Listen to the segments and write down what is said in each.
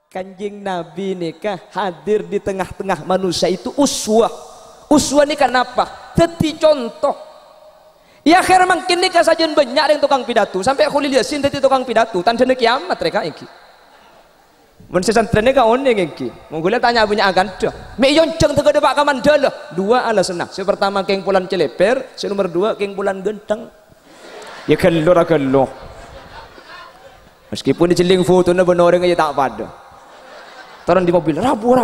Kanjeng Nabi nikah hadir di tengah-tengah manusia itu uswah. Uswah ini kenapa? Teti contoh. Ya akhir makin nikah saja banyak yang tukang pidato. Sampai Khalil Yasin teti tukang pidato. Tanda kiamat mereka ini. Menurut santri kau ini iki. Mungkin tanya punya agan dah. Me yonceng tegak depak kamandala. Dua alasan. Yang pertama keng pulan celeper, yang nomor dua keng pulan genteng. Ya kalau. Meskipun diceling foto na benar orang aja tak pada. Turun di mobil, rabu.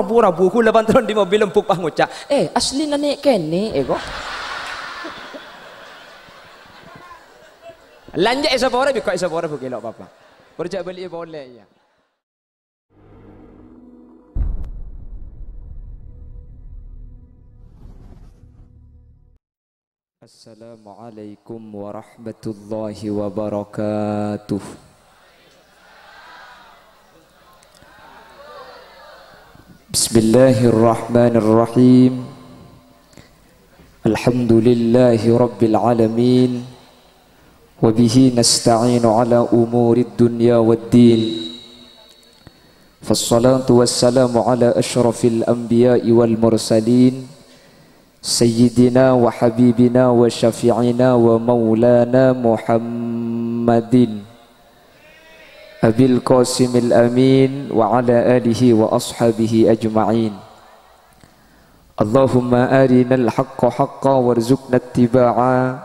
Ku lepas turun di mobil empuk pah ngucap. Asli nane kene, kok. Lanjut siapa orang, bikak siapa orang bukilok papa. Berjak beli boleh ya. Assalamualaikum warahmatullahi wabarakatuh. Bismillahirrahmanirrahim. Alhamdulillahi rabbil alamin. Wabihi nasta'inu ala umurid dunya waddin. Fassalatu wassalamu ala ashrafil anbiya'i wal mursalin. Sayyidina wa habibina wa syafi'ina wa maulana Muhammadin Abil Qasimil Amin wa ala alihi wa ashabihi ajma'in. Allahumma arinal haqqa haqqa warzuqna ittiba'a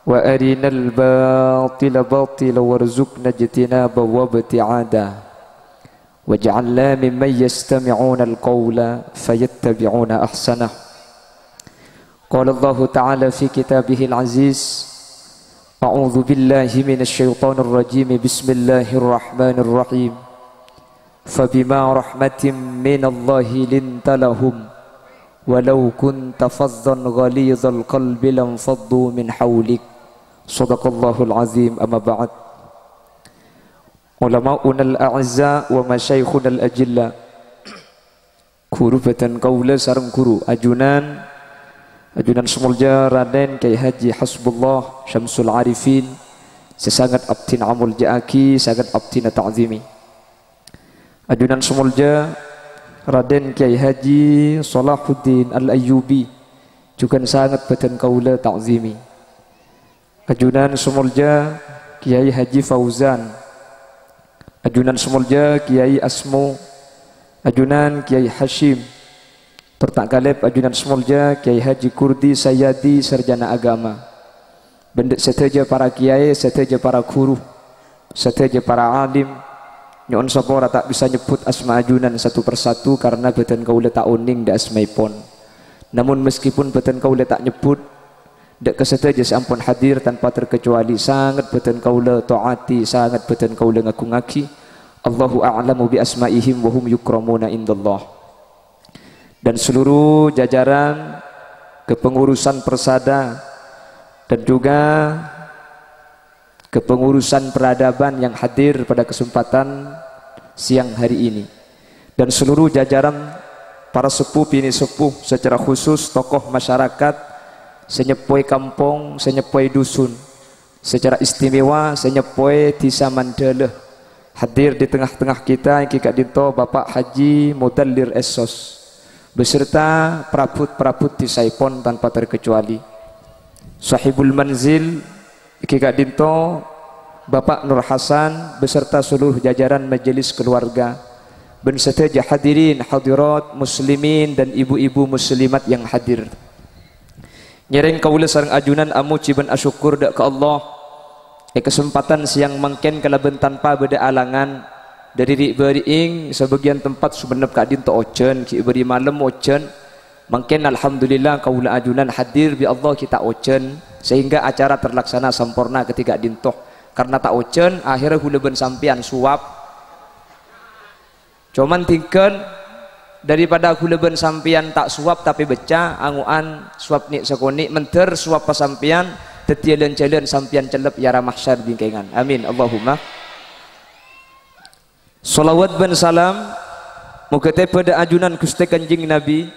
wa arinal batila batila warzuqna ijtinaba wa ibti'ada waj'alna mimman yastami'una al-qawla fayattabi'una ahsanah. Qala Allah Ta'ala fi kitabihil aziz. A'udzu billahi minasy syaithanir rajim. Bismillahirrahmanirrahim. Fabima rahmatin minallahi linta lahum walau kunta faddan ghalidhal qalbi lam faddu min hawlik. Shadaqallahul azim. Amma ba'd. Ulama'unal a'izza wa masyayikhunal ajilla. Kurubatan qawla sareng guru ajunan Semulja Raden Kyai Haji Hasbullah Syamsul Arifin sesangat abtin amul ja'aki sangat abtin ta'zimi. Ajunan Semulja Raden Kyai Haji Salahuddin Al-Ayyubi juga sangat beten kaula ta'zimi. Ajunan Semulja Kyai Haji Fauzan. Ajunan Semulja Kyai Asmu. Ajunan Kyai Hashim. Tertak galib ajunan Semulja Kyai Haji Kurdi Sayyadi Sarjana Agama. Bendek seteja para kiai, seteja para guru, seteja para alim. Nyon sapora tak bisa nyebut asma ajunan satu persatu karena beten kaula tak uning da asmaipun. Namun meskipun beten kaula tak nyebut dak keseteja sampun hadir tanpa terkecuali sangat beten kaula taati, sangat beten kaula ngaku-ngaki. Allahu a'lamu bi asmaihim wa hum yukramuna indallah. Dan seluruh jajaran kepengurusan Persada dan juga kepengurusan peradaban yang hadir pada kesempatan siang hari ini, dan seluruh jajaran para sepuh bini sepuh secara khusus tokoh masyarakat senyepoi kampung, senyepoi dusun, secara istimewa senyepoi Desa Mandala hadir di tengah-tengah kita yang kika dinto Bapak Haji Mudallir Esos beserta perabot-perabot di Saipon tanpa terkecuali. Sahibul Manzil Kika Dinto Bapak Nur Hasan beserta seluruh jajaran majelis keluarga, beserta hadirin hadirat muslimin dan ibu-ibu muslimat yang hadir. Nyereng kaula sareng ajunan amu ciben asyukur dak ke Allah kesempatan siang mangken kalaben tanpa beda alangan. Dari riing sebagian tempat sebenap kadin to ocen ki beri malam ocen mungkin alhamdulillah kaula ajunan hadir bi Allah kita ocen sehingga acara terlaksana sempurna ketika dintoh. Karena tak ocen akhirnya huleben sampian suap cuman tingken daripada huleben sampian tak suap tapi beca anguan suap ni sekoni menter suap pasampian tetielen celen sampian celep yara mahsyar bingkengan. Amin Allahumma. Salawat dan salam muga pada ajunan Gusti Kanjeng Nabi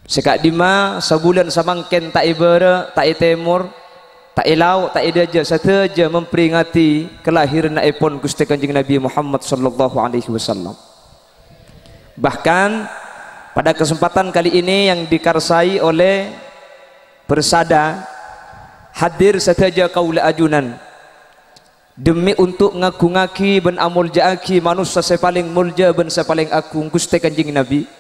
sekak dima sebulan samangken tak ibara tak temur tak elau tak edaja sateja memperingati kelahiran ipun Gusti Kanjeng Nabi Muhammad sallallahu alaihi wasallam. Bahkan pada kesempatan kali ini yang dikarsai oleh Persada hadir sateja kaula ajunan demi untuk ngagungaki ben amul jaaki manusia sepaling mulja ben sepaling agung Gusti Kanjeng Nabi.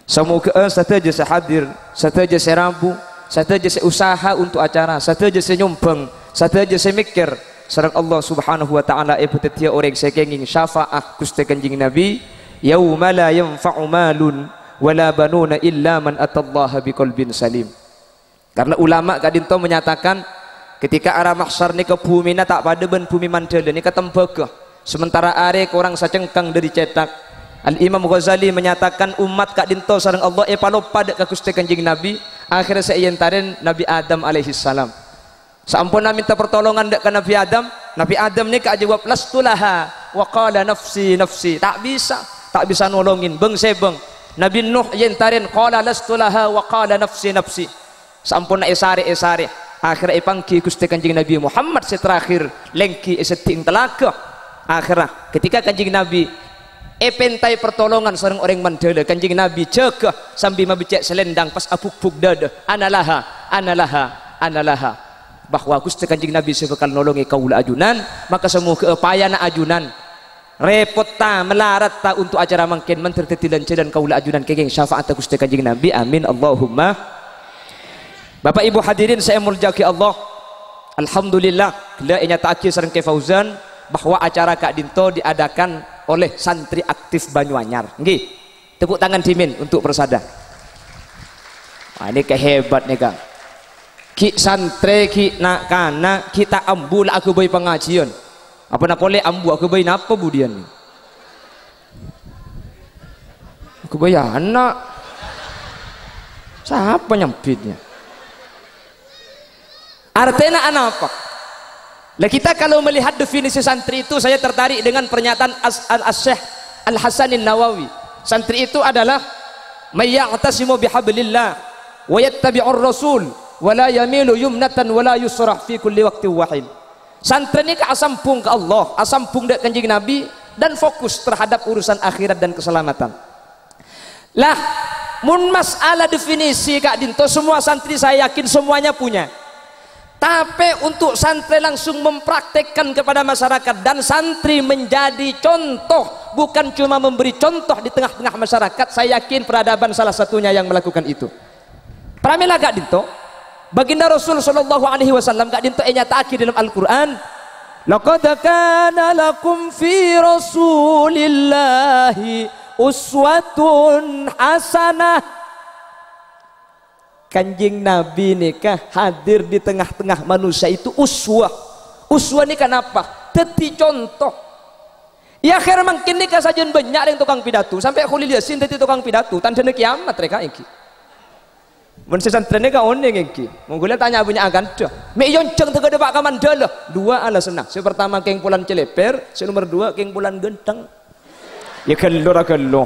Semoga sateja sehadir, sateja serabu, sateja seusaha untuk acara, sateja senyumbang, sateja semikir sareng Allah Subhanahu wa taala epetetia orang sekenging syafaah Gusti Kanjeng Nabi yauma la yanfa'u malun wala banuna illa man atallaha biqalbin salim. Karena ulama kadinto menyatakan ketika arah mahsyar ni ke bumi na tak pada ben bumi mandala ni ketembegah sementara are orang sacengkang dari cetak. Al Imam Ghazali menyatakan umat kak dinto sareng Allah palopa dek ka Gusti Kanjeng Nabi akhirnya seiyentaren Nabi Adam alaihi salam. Sampun minta pertolongan dek ka Nabi Adam ni kak jawab lastulaha wa qala nafsi nafsi. Tak bisa nolongin beng sebeng. Nabi Nuh yentaren qala lastulaha wa qala nafsi nafsi. Sampun na esare akhirnya pangki Gusti Kanjeng Nabi Muhammad seterakhir lengki eseting telaga akhirnya ketika Kanjeng Nabi pentai pertolongan seorang orang mandala Kanjeng Nabi jaga sambil mabicek selendang pas abuk-buk dada analaha bahwa Gusti Kanjeng Nabi sebekal nolongi kaula ajunan maka semua keupayaan ajunan repot ta melarat ta untuk acara mangkin mentertetilan cedan kaula ajunan kenging syafaat Gusti Kanjeng Nabi amin Allahumma. Bapak Ibu hadirin saya muljaki Allah, alhamdulillah kala nyataake sareng Ki Fauzan bahwa acara Kak Dinto diadakan oleh santri aktif Banyuanyar. Nggih. Tepuk tangan dimin untuk Persada. Wah, ini kehebat nih Kang. Ki santri ki nak kana kita ambu lah aku bayi pengajian. Apa nak boleh ambu aku bayi napa budian ni? Aku bayi anak. Siapa nyampitnya? Artinya anak apa? Lah kita kalau melihat definisi santri itu saya tertarik dengan pernyataan As-Syekh Al-Hasanin Nawawi. Santri itu adalah may ya'tasimu bihablillah wa yattabi'ur rasul wa la yamilu yumnatan wa la yusrah fi kulli waqtin wahid. Santri ini asampung ke Allah, asampung ke Kanjeng Nabi dan fokus terhadap urusan akhirat dan keselamatan. Lah mun masalah definisi Kak Dinto semua santri saya yakin semuanya punya. Tapi untuk santri langsung mempraktekkan kepada masyarakat dan santri menjadi contoh bukan cuma memberi contoh di tengah-tengah masyarakat, saya yakin peradaban salah satunya yang melakukan itu. Pramila Kak Dinto baginda Rasul sallallahu alaihi wasallam Kak Dinto nyatakan dalam Al-Qur'an laqad kana lakum fi rasulillahi uswatun hasanah. Kanjeng Nabi nikah hadir di tengah-tengah manusia itu uswah. Uswah ini kenapa? Teti contoh. Ya akhir mungkin nikah saja banyak yang tukang pidato sampai Khalil Yasin teti tukang pidato tanda kiamat mereka iki. Mun sesantren ka oneng iki. Monggolan tanya punya agan dah. Mek yonceng tega Pak Kamandala. Dua alasan. Si pertama keng bulan celeper, si nomor dua keng bulan genteng. Ya kello.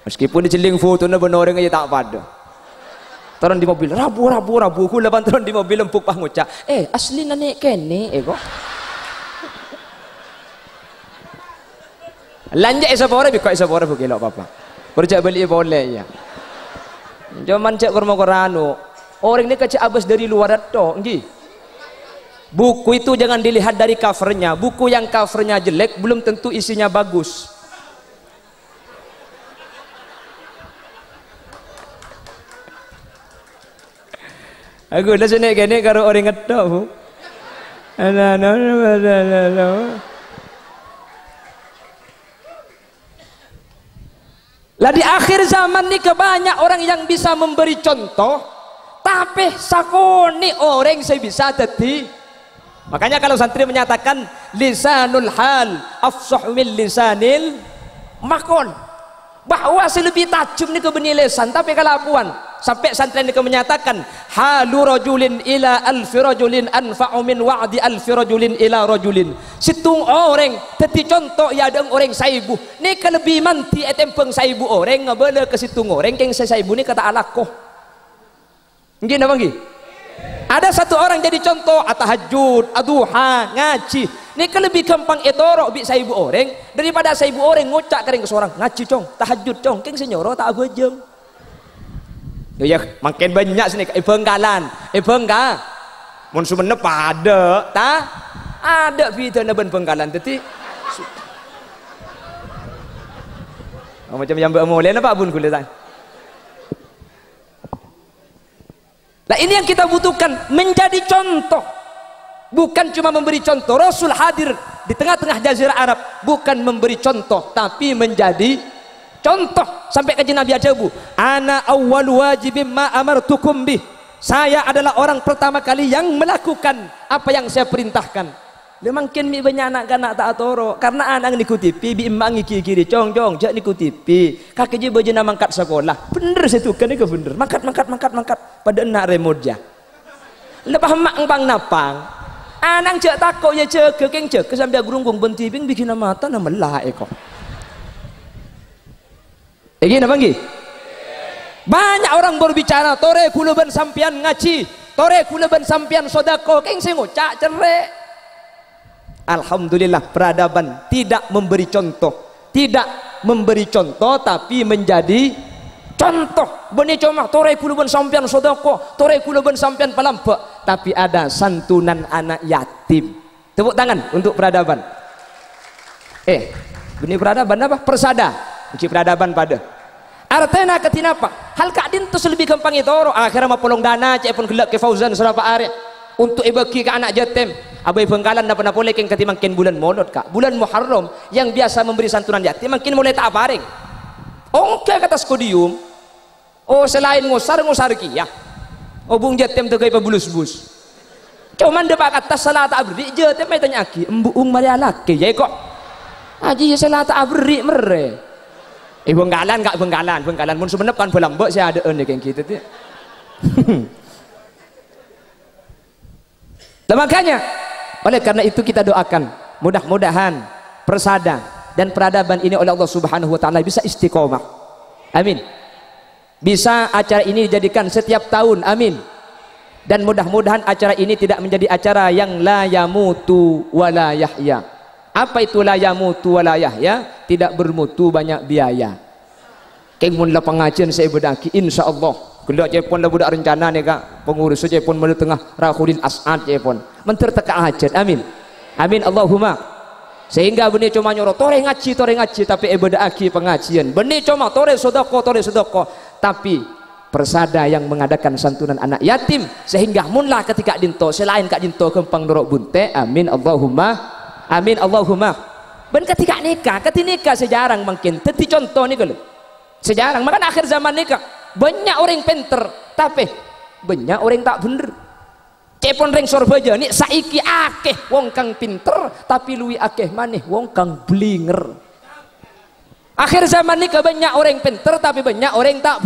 Meskipun diceling foto na benoreng aja tak pada. Taron di mobil rabu hula bantaron di mobil empuk pah ngucap asli nane kene kok lanja isapore biko isapore bukilo papa percaya beli boleh ya jaman cek kurma korano orang ini kecil abis dari luar itu nggih buku itu jangan dilihat dari covernya buku yang covernya jelek belum tentu isinya bagus. Aku dah sini gini karo orang ngetok bu. Lah di akhir zaman nih kebanyak orang yang bisa memberi contoh, tapi sakoni orang saya bisa tadi. Makanya kalau santri menyatakan lisanul hal afsah min lisanil makon, bahwa lebih tajam nih ke benih lisan, tapi kelakuan. Sampai santri ini menyatakan halu rajulin ila alfi rajulin anfa'u min wa'di alfi rajulin ila rajulin. Situng orang teti contoh ya ada orang saibu ni kelebih manti etempeng saibu orang ngabala ke situng orang keng saibu ni kata alakoh nggih napa nggih Ada satu orang jadi contoh tahajud, aduha, ngaji. Ini kan lebih gampang etoro bi saibu orang daripada saibu orang ngucak kering ke seorang ngaji cong, tahajud cong, keng senyoro tak bejeng. Ya makin banyak sini Bengkalan, Bengka. Mun Sumenep ada, ta? Ada fitna ben Bengkalan tadi. Macam yang bermula apa bun kulitan. Nah ini yang kita butuhkan, menjadi contoh, bukan cuma memberi contoh. Rasul hadir di tengah-tengah jazirah Arab bukan memberi contoh tapi menjadi contoh. Sampai ke Nabi ajabu, ana awwal wajibim ma amartukum bih, saya adalah orang pertama kali yang melakukan apa yang saya perintahkan. Dia makin banyak anak-anak tak atoro karena anak ngikuti pi bi emang kiri cong jak ngikuti pi kaki je bejena mangkat sekolah bener situ kan itu bener mangkat pada nak remote ja lepas mak bang napang anak cek takut ya cek keng cek sampai gerunggung benti ping bikin mata nama lah eko gini apa nggih banyak orang berbicara tore kuluban sampian ngaji tore kuluban sampian sodako keng sing ngocak cerai. Alhamdulillah peradaban tidak memberi contoh, tidak memberi contoh tapi menjadi contoh. Beni cuma tore kuluban sampian sodako, tore kuluban sampian palampak, tapi ada santunan anak yatim. Tepuk tangan untuk peradaban. Beni peradaban apa? Persada. Uji peradaban pada. Artena ketina apa? Hal kadin tu lebih gampang itu. Akhirnya mau polong dana, cek pun gelak ke Fauzan serapa area untuk ibaki ke anak yatim. Abai Bengkalan dah pernah boleh keng ketimakin bulan Maulud kak, bulan Muharram yang biasa memberi santunan yatim makin mulai tak baring. Oke kata skodium. Oh selain ngusar kia. Oh bung yatim tu kayak bulus-bulus. Cuman depak kata salah tak beri yatim mai tanya aki, embuung maria laki ya kok. Aji salah tak beri mere. Bengkalan kak Bengkalan mun sebenep kan belambak saya ada ene keng kita tu. Nah, makanya oleh karena itu kita doakan mudah-mudahan persada dan peradaban ini oleh Allah Subhanahu wa taala bisa istiqomah. Amin. Bisa acara ini dijadikan setiap tahun. Amin. Dan mudah-mudahan acara ini tidak menjadi acara yang la yamutu wa la yahya. Apa itu la yamutu wa la yahya? Tidak bermutu banyak biaya. Keng mun la pengajian saya berdaki insyaallah. Kelak cepon lah budak rencana ni kak pengurus cepon melu tengah Rakhulin As'ad cepon menter teka hajat. Amin amin Allahumma. Sehingga benih cuma nyoro tore ngaji tapi ibadah aki pengajian benih cuma tore sodoko tapi persada yang mengadakan santunan anak yatim sehingga munlah ketika dinto selain kak dinto kempang dorok bunte. Amin Allahumma amin Allahumma. Ben ketika nikah sejarang mungkin teti contoh ni kalau sejarang makan akhir zaman nikah banyak orang pinter tapi banyak orang tak bener. Cepon reng sorbaja ni saiki akeh wong kang pinter tapi luwi akeh maneh wong kang blinger. Akhir zaman ni banyak orang pinter tapi banyak orang tak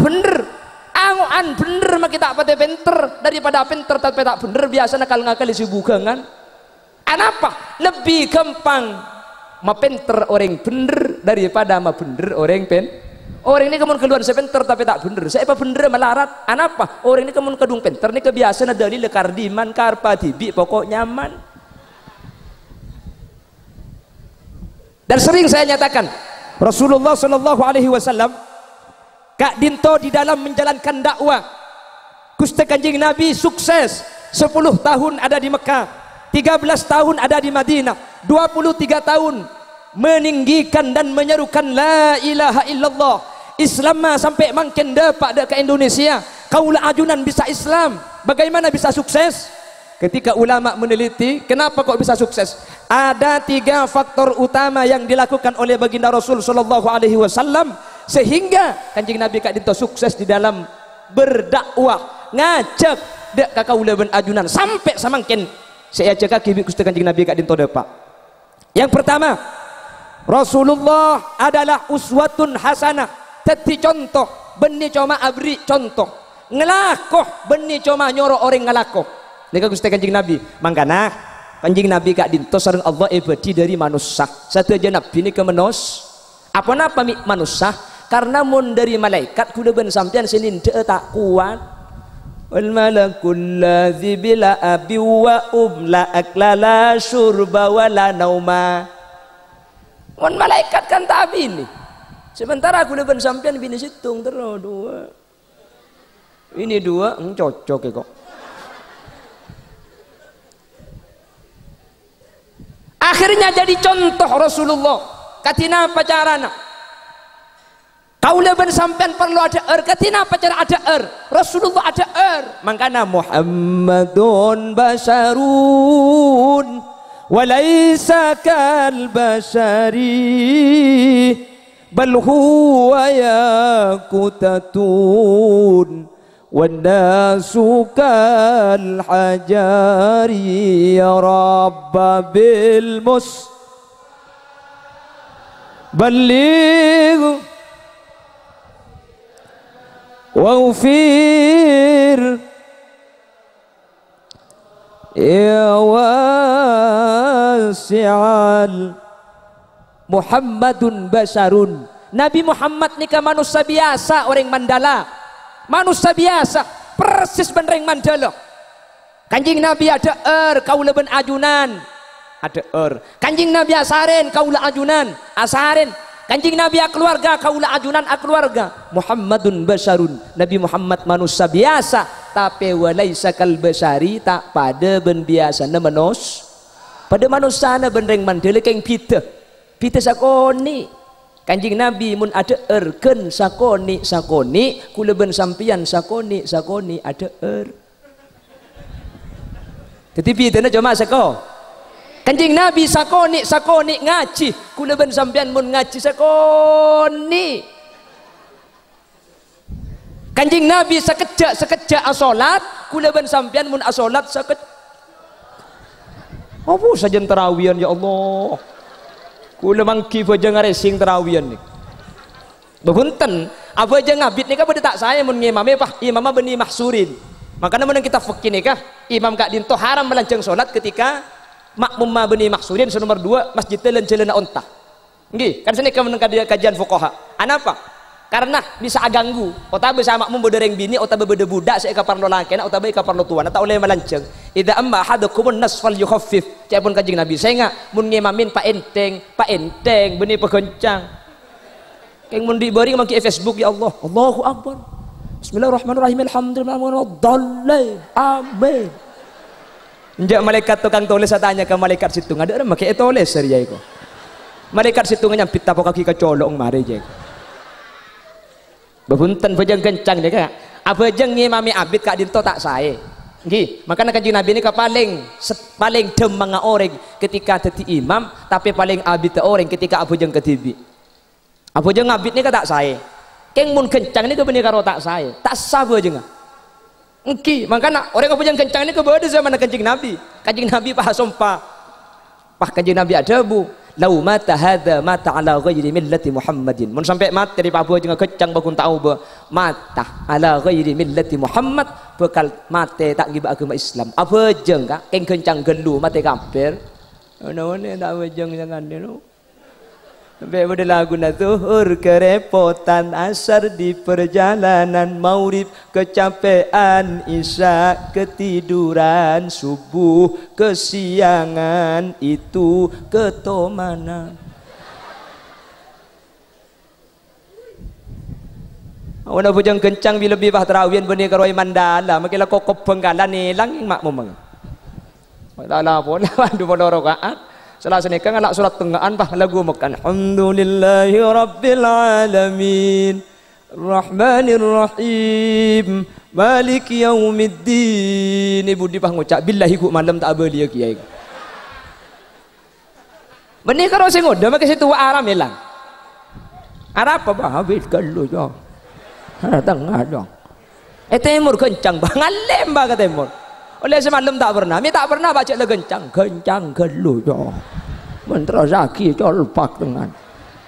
bener. Angoan bener mah kita pate pinter daripada pinter tapi tak bener biasa nakal-ngakal isi bukangan. Anapa? Lebih gampang ma pinter orang bener daripada ma bener orang orang ini kemun keluar saya pinter tapi tak bener. Saya apa bener melarat? Anapa? Orang ini kemun kedung pinter ini kebiasaan ada dalil kardiman karpa tibi pokok nyaman. Dan sering saya nyatakan Rasulullah Shallallahu Alaihi Wasallam Kak Dinto di dalam menjalankan dakwah Gusti Kanjeng Nabi sukses 10 tahun ada di Mekah, 13 tahun ada di Madinah, 23 tahun meninggikan dan menyerukan la ilaha illallah. Islam sampai makin dapat ke Indonesia kaulah ajunan bisa Islam. Bagaimana bisa sukses? Ketika ulama meneliti kenapa kok bisa sukses, ada 3 faktor utama yang dilakukan oleh baginda Rasul Shallallahu Alaihi Wasallam sehingga Kanjeng Nabi Kak Dinto sukses di dalam berdakwah ngajak dek kakak ulaban ajunan sampai samakin saya cakap kibik Gusti Kanjeng Nabi Kak Dinto depak. Yang pertama, Rasulullah adalah uswatun hasanah. Teti contoh benih cuma abri contoh ngelakoh benih cuma nyoro orang ngelakoh. Nika Gusti Kanjeng Nabi mangkana Kanjeng Nabi Kak Dinto sareng Allah ebadi dari manusia satu aja Nabi ini ke menus apa napa manusia karena mun dari malaikat kuda ben sampean senin tak kuat wal malakul ladzi bila abi wa la akla la syurba wa la nauma. Mun malaikat kan tak pilih. Sementara aku leban sampean bini situng terus dua. Ini dua cocok ya kok. Akhirnya jadi contoh Rasulullah. Katina apa carana? Kau leban sampean perlu ada katina apa cara ada Rasulullah ada Makanya Muhammadun basarun walaysa kal basari bal huwa yaqutatun wan nasu kal hajari ya rabba bil mus balligh waghfir ya wasi'al. Muhammadun basarun, Nabi Muhammad nikah manusia biasa, orang Mandala, manusia biasa persis benereng Mandala. Kanjing Nabi ada kaula ben ajunan ada Kanjing Nabi asaren kaula ajunan asaren. Kanjing Nabi keluarga kaula ajunan keluarga. Muhammadun basarun, Nabi Muhammad manusia biasa, tapi walaisa kal basari, tak pada ben biasana pada manusia na benreng mandele keng pita sakoni. Kanjing Nabi mun ada ken sakoni kula ben sampian sakoni ada Jadi pita na cuma sako. Kanjing Nabi sakoni ngaji kula ben sampean mun ngaji sakoni. Kanjing Nabi sekejap salat kula ben sampean mun salat sekejap. Apa saja terawihan ya Allah. Kula mangki aja ngaresing terawihan ni. Bepunten apa aja ngabit ni ka pada tak saya mun ngimame pah imam beni mahsurin. Makanya mun kita fikih ni kah imam kak dinto haram melanceng salat ketika makmum ma beni maksurin nomor 2 masjid telen celana onta. Nggih, kan sini kajian fuqaha. Anapa? Karena bisa aganggu. Otabe sama makmum berdereng bini, otabe bede budak saya kaparlo laki, otabe kaparlo tuan, atau oleh melanceng. Idza amma ahadukum an-nasfal yukhaffif. Cai pun kanjing Nabi. Saya enggak mun ngimamin pak enteng beni pegoncang. Keng mun dibari mangki Facebook ya Allah. Allahu akbar. Bismillahirrahmanirrahim. Alhamdulillah. Amin. Njak malaikat tukang tulis tanya ke malaikat situ ada orang pakai tulis saja itu. Malaikat situ nyampit tapo kaki kecolong mari je. Bebunten bejeng kencang deh kak. Apa jeng ngimami abid kak dinto tak saya. Nggih, makanya kanjeng Nabi ini paling demang orang ketika jadi imam, tapi paling abid orang ketika abu jeng ketibi. Abu jeng abid ini tak saya. Keng mun kencang ini kebenar karo tak saya. Tak sabo jeng. Engki, makanya orang yang kencang ini kebetulan zaman kanjeng Nabi. Kanjeng Nabi pah sumpah. Pah kanjeng Nabi ada bu. Lau mata hadza mata ala ghairi millati Muhammadin. Mun sampai mati dari pabu jeung kencang bakun tahu be mata ala ghairi millati Muhammad bekal mati tak giba agama Islam. Apa jeung ka keng kencang gelu mati kafir. Ono-ono tak wejeng jangan dulu. Sampai pada lagu zuhur kerepotan, asar di perjalanan, maurib kecapean, isya ketiduran, subuh kesiangan, itu ketomanan. Awana bujang kencang bila lebih bah terawian benih karoi mandala, makilah kokop penggalan ni langing makmum. Mandala pun lawan dua rakaat. Salah senika ngalak surat tenggaan bah lagu makan. Alhamdulillahi rabbil alamin. Rahmanir rahim. Malik yaumiddin. Ibu di bah ngucap billahi ku malam tak beli kiai. Benih karo sing ngoda make situ aram hilang. Arab apa bah habis kalau jo. Tengah dong. Temur kencang bah ngalem bah ke temur. Oleh semalam tak pernah, mi tak pernah baca le kencang gelu jo. Mentera zaki col pak dengan.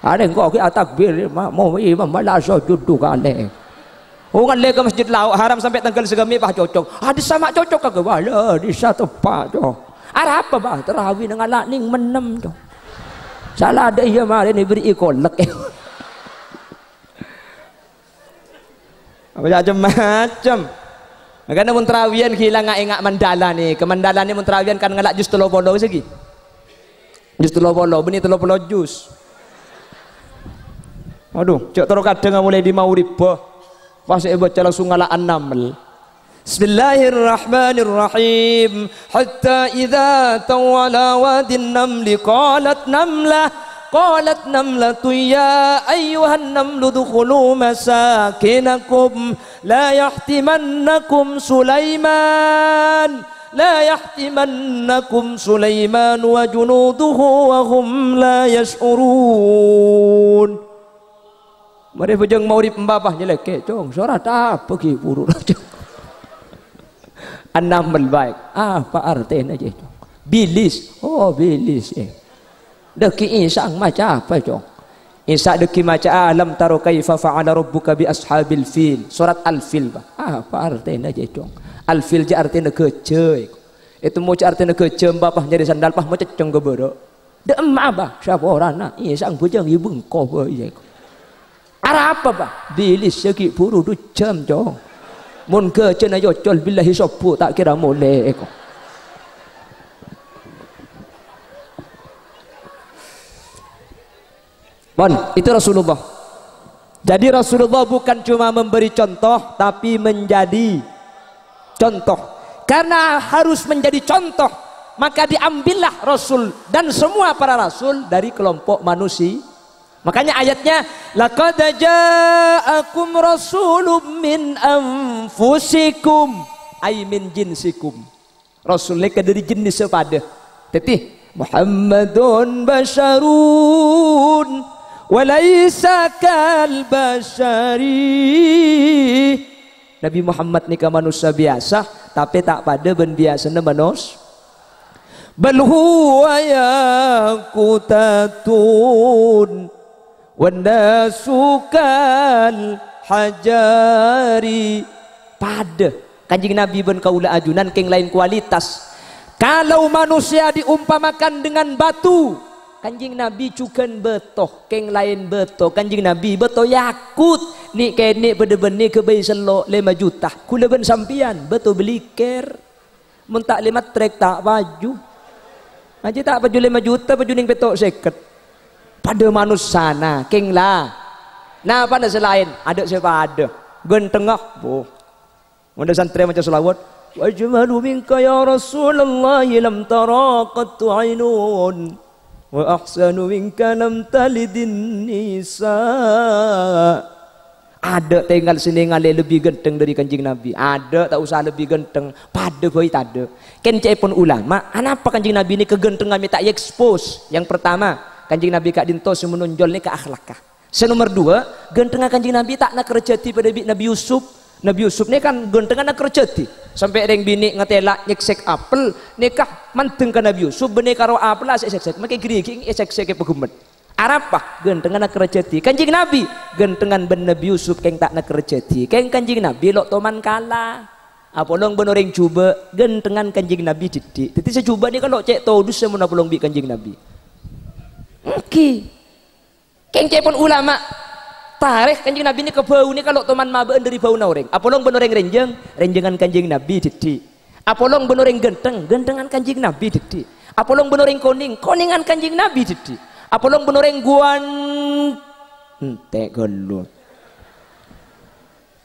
Ada engkau ki takbir mau imam malah sujud kali. Orang le ke masjid lauk haram sampai tanggal segami bah cocok. Ada sama cocok ke wala di satu pak jo. Ada apa bah terawih dengan lak ning menem jo. Salah ada iya mari ni beri kolek. Macam-macam. Makanya mun terawian hilang ngak mandala nih. Kemandala nih mun terawian kan ngelak jus 30 segi. Jus 30 benih 30 jus. Aduh, cek terus kadang mulai di mau riba. Pas baca langsung ngalak 6. Bismillahirrahmanirrahim. Hatta idza tawala wadin namli qalat namlatu ya ayyuhan namlu dukhulu masakinakum la yahtimannakum Sulaiman wa junuduhu wa hum la yash'urun. Mari bujang maurib mbabah jelek cong suara apa ki buru raja. An-naml baik. Apa artinya aja cong? Bilis. Oh bilis Deki insang maca apa cong? Insa deki maca alam taro kaifa fa'ala rabbuka bi ashabil fil. Surat Al-Fil bah. Apa artinya aja cong? Al-Fil je artinya kece. Itu mau artinya kece mbapah nyari sandal pah mau cecong gebero. De emma bah siapa orang nak? Insang bujang ibu engkau bah iya. Arab apa bah? Bilis segi buru du jam cong. Mun kece na jocol billahi sopu tak kira boleh kok. Bon, itu Rasulullah. Jadi Rasulullah bukan cuma memberi contoh, tapi menjadi contoh. Karena harus menjadi contoh, maka diambillah Rasul dan semua para Rasul dari kelompok manusia. Makanya ayatnya, laqad ja'akum rasulun min anfusikum, ay min jinsikum. Rasulnya dari jenis sepada. Tetih, Muhammadun basyarun walaysa kal basyari. Nabi Muhammad ni manusia biasa tapi tak pada ben biasana manusia. Bal huwa yaqutatun wan nasukal hajari. Pada Kanjeng Nabi ben kaula ajunan keng lain kualitas. Kalau manusia diumpamakan dengan batu, Kanjeng Nabi cukan betoh, keng lain betoh. Kanjeng Nabi betoh yakut. Ni kene bede-bene ke bayi selok 5 juta. Kula ben sampian betoh beli ker. Mun tak 5 trek tak baju. Aja tak baju 5 juta baju ning petok seket. Pada manusia sana keng lah. Nah pada selain ada siapa ada. Gentengah boh. Mun santri macam selawat. Wajmalu minka ya Rasulullah lam tara qattu ainun. Wa ahsanu minka lam talidin nisa. Ada tinggal sini ngale lebih genteng dari Kanjeng Nabi. Ada tak usah lebih genteng. Pada boy tak ada. Ken pun ulama. Kenapa Kanjeng Nabi ini kegentengan tak expose? Yang pertama, Kanjeng Nabi kak dinto menonjol ni ke akhlakah. Senomor 2, gentengan Kanjeng Nabi tak nak kerjati pada Nabi Yusuf. Nabi Yusuf ni kan gentengan nak kerjati. Sampai reng bini ngetela nyeksek apel nikah manteng ke Nabi Yusuf bene karo apel sek-sek make gerigi sek-sek pegumet. Arapah gentengan nak kerjati. Kanjeng Nabi gentengan ben Nabi Yusuf keng tak nak kerjati. Keng Kanjeng Nabi lok toman kala. Apolong benoreng cuba gentengan Kanjeng Nabi didik. Jadi secuba ni kalau cek todus semua apolong bi Kanjeng Nabi. Oke. Keng pun ulama tarikh Kanjeng Nabi ni ke bau ni kalau toman mabeen dari bau na orang. Apolong benoreng renjengan Kanjeng Nabi didik. Apolong benoreng gentengan Kanjeng Nabi didik. Apolong benoreng koningan Kanjeng Nabi didik. Apolong benoreng guan ente gelut.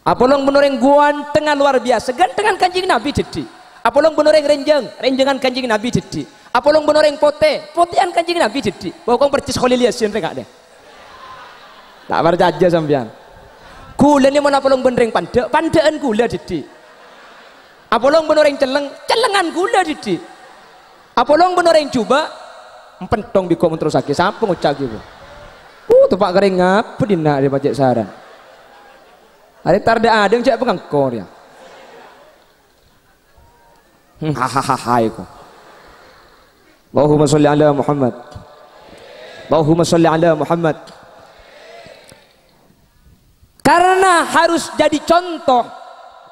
Apolong benoreng guan tengah luar biasa gantengan Kanjeng Nabi didik. Apolong benoreng renjengan Kanjeng Nabi didik. Apolong benoreng potean Kanjeng Nabi didik. Pokok percis Khalil Yasin rek deh. Tak percaya sampean. Kula ni mun apolong benereng pandaan kula didik. Apolong benereng celengan kula didik. Apolong benereng coba empentong di komen terus lagi siapa ngucap gitu. Tepak kering ngapa dina dia pajak saran. Hari tarda ada yang cak pengangkor ya. Hahaha itu. Allahumma sholli ala Muhammad. Allahumma sholli ala Muhammad. Karena harus jadi contoh,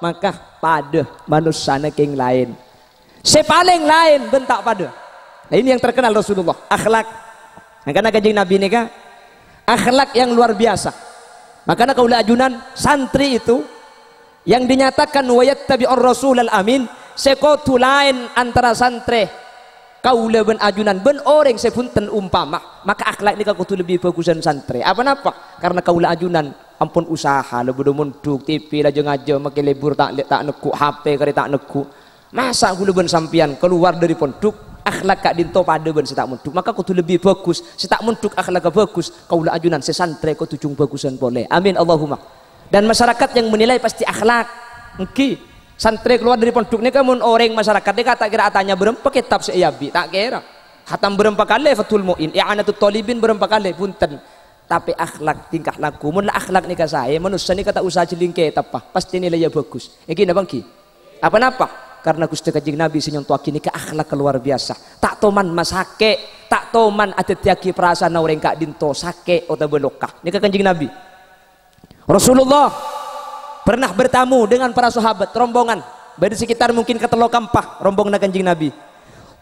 maka pada manusia yang lain. Sepaling lain bentak pada. Nah ini yang terkenal Rasulullah, akhlak. Nah, karena Kanjeng Nabi ini kan akhlak yang luar biasa. Makanya kaulah ajunan santri itu yang dinyatakan wa yattabi'ur rasulal amin sekotu lain antara santri kaula ben ajunan ben orang sepunten umpama maka akhlak ni kudu lebih bagusan santri apa napa karena kaula ajunan ampun usaha lebih munduk TV lah aja makin libur tak neku HP kare tak neku masa kula ben sampian keluar dari pondok akhlak kak dinto pada ben setak munduk maka kudu lebih bagus setak munduk akhlak bagus kaula ajunan sesantri kudu jung bagusan boleh amin Allahumma. Dan masyarakat yang menilai pasti akhlak engki santri keluar dari pondok ni kamun orang masyarakat ni kata kira atanya berempa kitab seiyabi tak kira hatam berempa kali fatul mu'in i'anatul talibin berempa kali punten tapi akhlak tingkah laku mun akhlak ni ka saya manusia ni kata usaha jelingke apa pasti nilai ya bagus iki na bangki apa-napa karena Gusti Kanjeng Nabi senyonto akini ke akhlak luar biasa tak toman masake tak toman ada tiaki perasaan orang kak dinto sake atau belokah ni ke Kanjeng Nabi. Rasulullah pernah bertamu dengan para sahabat rombongan dari sekitar mungkin ketelo kampah rombongan Kanjeng Nabi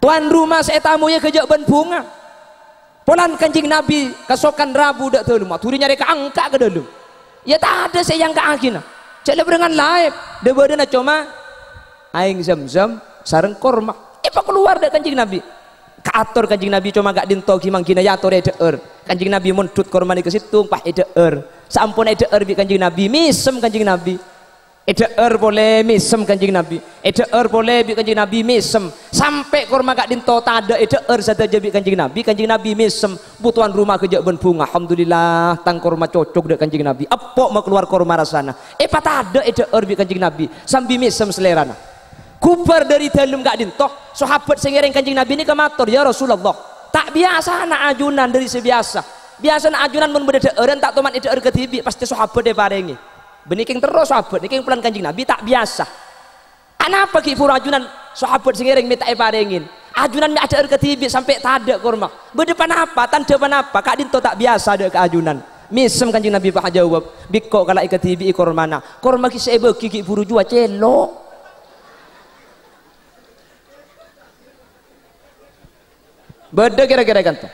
tuan rumah saya tamu ya kejak ban bunga polan Kanjeng Nabi kasokan rabu dak teu mak turi nyari ka angka ke dalam ya tak ada saya yang ka akina cele berengan laib de beudena cuma aing zam-zam sareng korma apa keluar dak Kanjeng Nabi kaatur Kanjeng Nabi cuma gak dinto kimang kina ya atur edeur Kanjeng Nabi muntut korma di ke situ pah edeur sampun edeur bi Kanjeng Nabi misem Kanjeng Nabi edeur boleh misem Kanjeng Nabi edeur boleh bi Kanjeng Nabi misem sampai korma gak dinto tada edeur sadaja bi Kanjeng Nabi misem butuhan rumah kejak ben bunga alhamdulillah tang korma cocok dek Kanjeng Nabi apok mau keluar korma rasana pada edeur bi Kanjeng Nabi sambil misem selerana kubar dari dalam gak dinto sahabat sing ngereng Kanjeng Nabi ini kematur ya Rasulullah tak biasa anak ajunan dari sebiasa biasa nak ajunan mun beda eureun tak toman ide ke tibi pasti sahabat de parengi beniking terus sahabat niking pelan Kanjeng Nabi tak biasa anapa ki fur ajunan sahabat sing ngereng minta parengin ajunan mi ada ke tibi sampai tada kurma bedepan apa tanda apa kak dinto tak biasa ada ke ajunan misem Kanjeng Nabi pak jawab biko kala ke tibi kormana korma ki sebe ki furu jua celo beda kira-kira gantung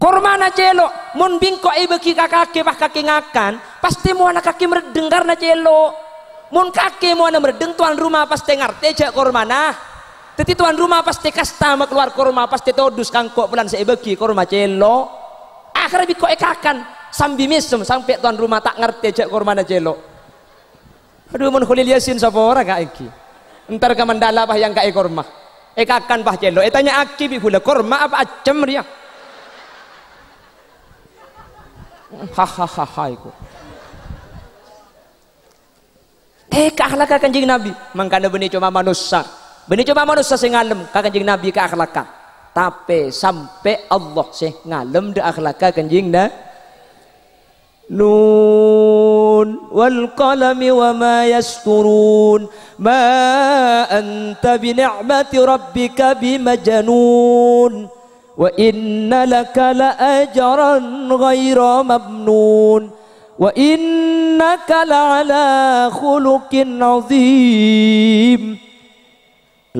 kormana celo mun bingko beki kakake pah kaki ngakan pasti mau anak kaki meredeng karena celo mun kaki mau anak meredeng tuan rumah pasti ngerti jak kormana teti tuan rumah pasti kasta keluar korma pasti todus kangkok pelan beki korma celo akhirnya bingko kakan sambil misem sampai tuan rumah tak ngerti jak kormana celo aduh mun khulil yasin sapa ora kak iki entar ka mandala pah yang kak korma kakan pah celo tanya aki bi gula korma apa acem dia hahaha iku keakhlakan Kanjeng Nabi mangkana benih cuma manusia sing ngalem ka Kanjeng Nabi keakhlakan tapi sampai Allah sing ngalem de akhlaka Kanjeng Nun wal qalami wa ma yasturun ma anta bi ni'mati rabbika bimajnun wa inna laka la ajran ghaira mamnun wa innaka la ala khuluqin azim.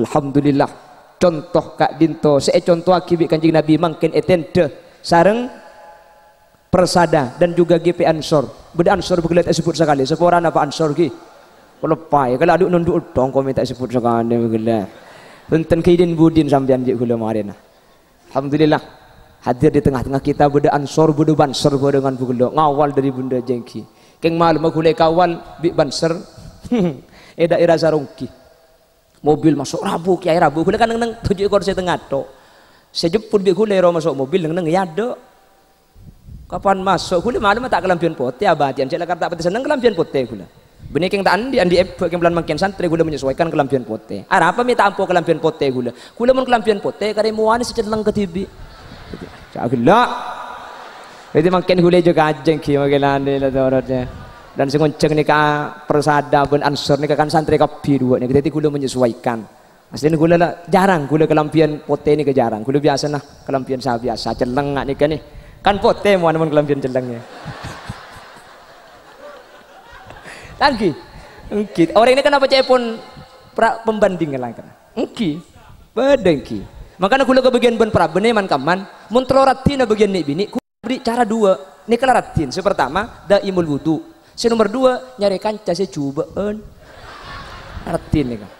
Alhamdulillah contoh kak dinto saya contoh akibat Kanjeng Nabi mangkin etente sareng persada dan juga GP Ansor beda Ansor begitu sebut sekali seporan apa Ansor ki lepai kalau aduk nunduk dong kau minta sebut sekali begitu enten kidin budin sampean je kula marina. Alhamdulillah hadir di tengah-tengah kita beda Ansor beda Banser beda dengan begitu ngawal dari bunda jengki keng malam aku kawal bi Banser daerah Sarongki mobil masuk Rabu kiai Rabu kula kan neng 7 ekor setengah to saya jemput bi kula masuk mobil neng ya do kapan masuk kula malam tak kelampian pote abadian saya kata pati seneng kelampian pote kula benih keng tak andi keng bulan makin santri kula menyesuaikan kelampian pote apa minta ampo kelampian pote kula mun kelampian pote kare muani seceleng ke tibi cakila jadi makin kula juga ajeng ki magelane la dorotnya dan sing ngonceng nika persada ben Ansor nika kan santri kapi dua nika jadi kula menyesuaikan asline kula jarang kula kelampian pote nika jarang kula biasa nah kelampian sah biasa celeng nika nih kan pote mau namun kelampian celengnya lagi engki orang ini kenapa cek pun pembanding lah kan engki bedengki makanya kula ke bagian ben prabene man kaman mun teloratin bagian ni bini ku beri cara dua ni kelaratin pertama daimul wudu Si nomor 2 nyari kanca si cubaan. Arti nih kan.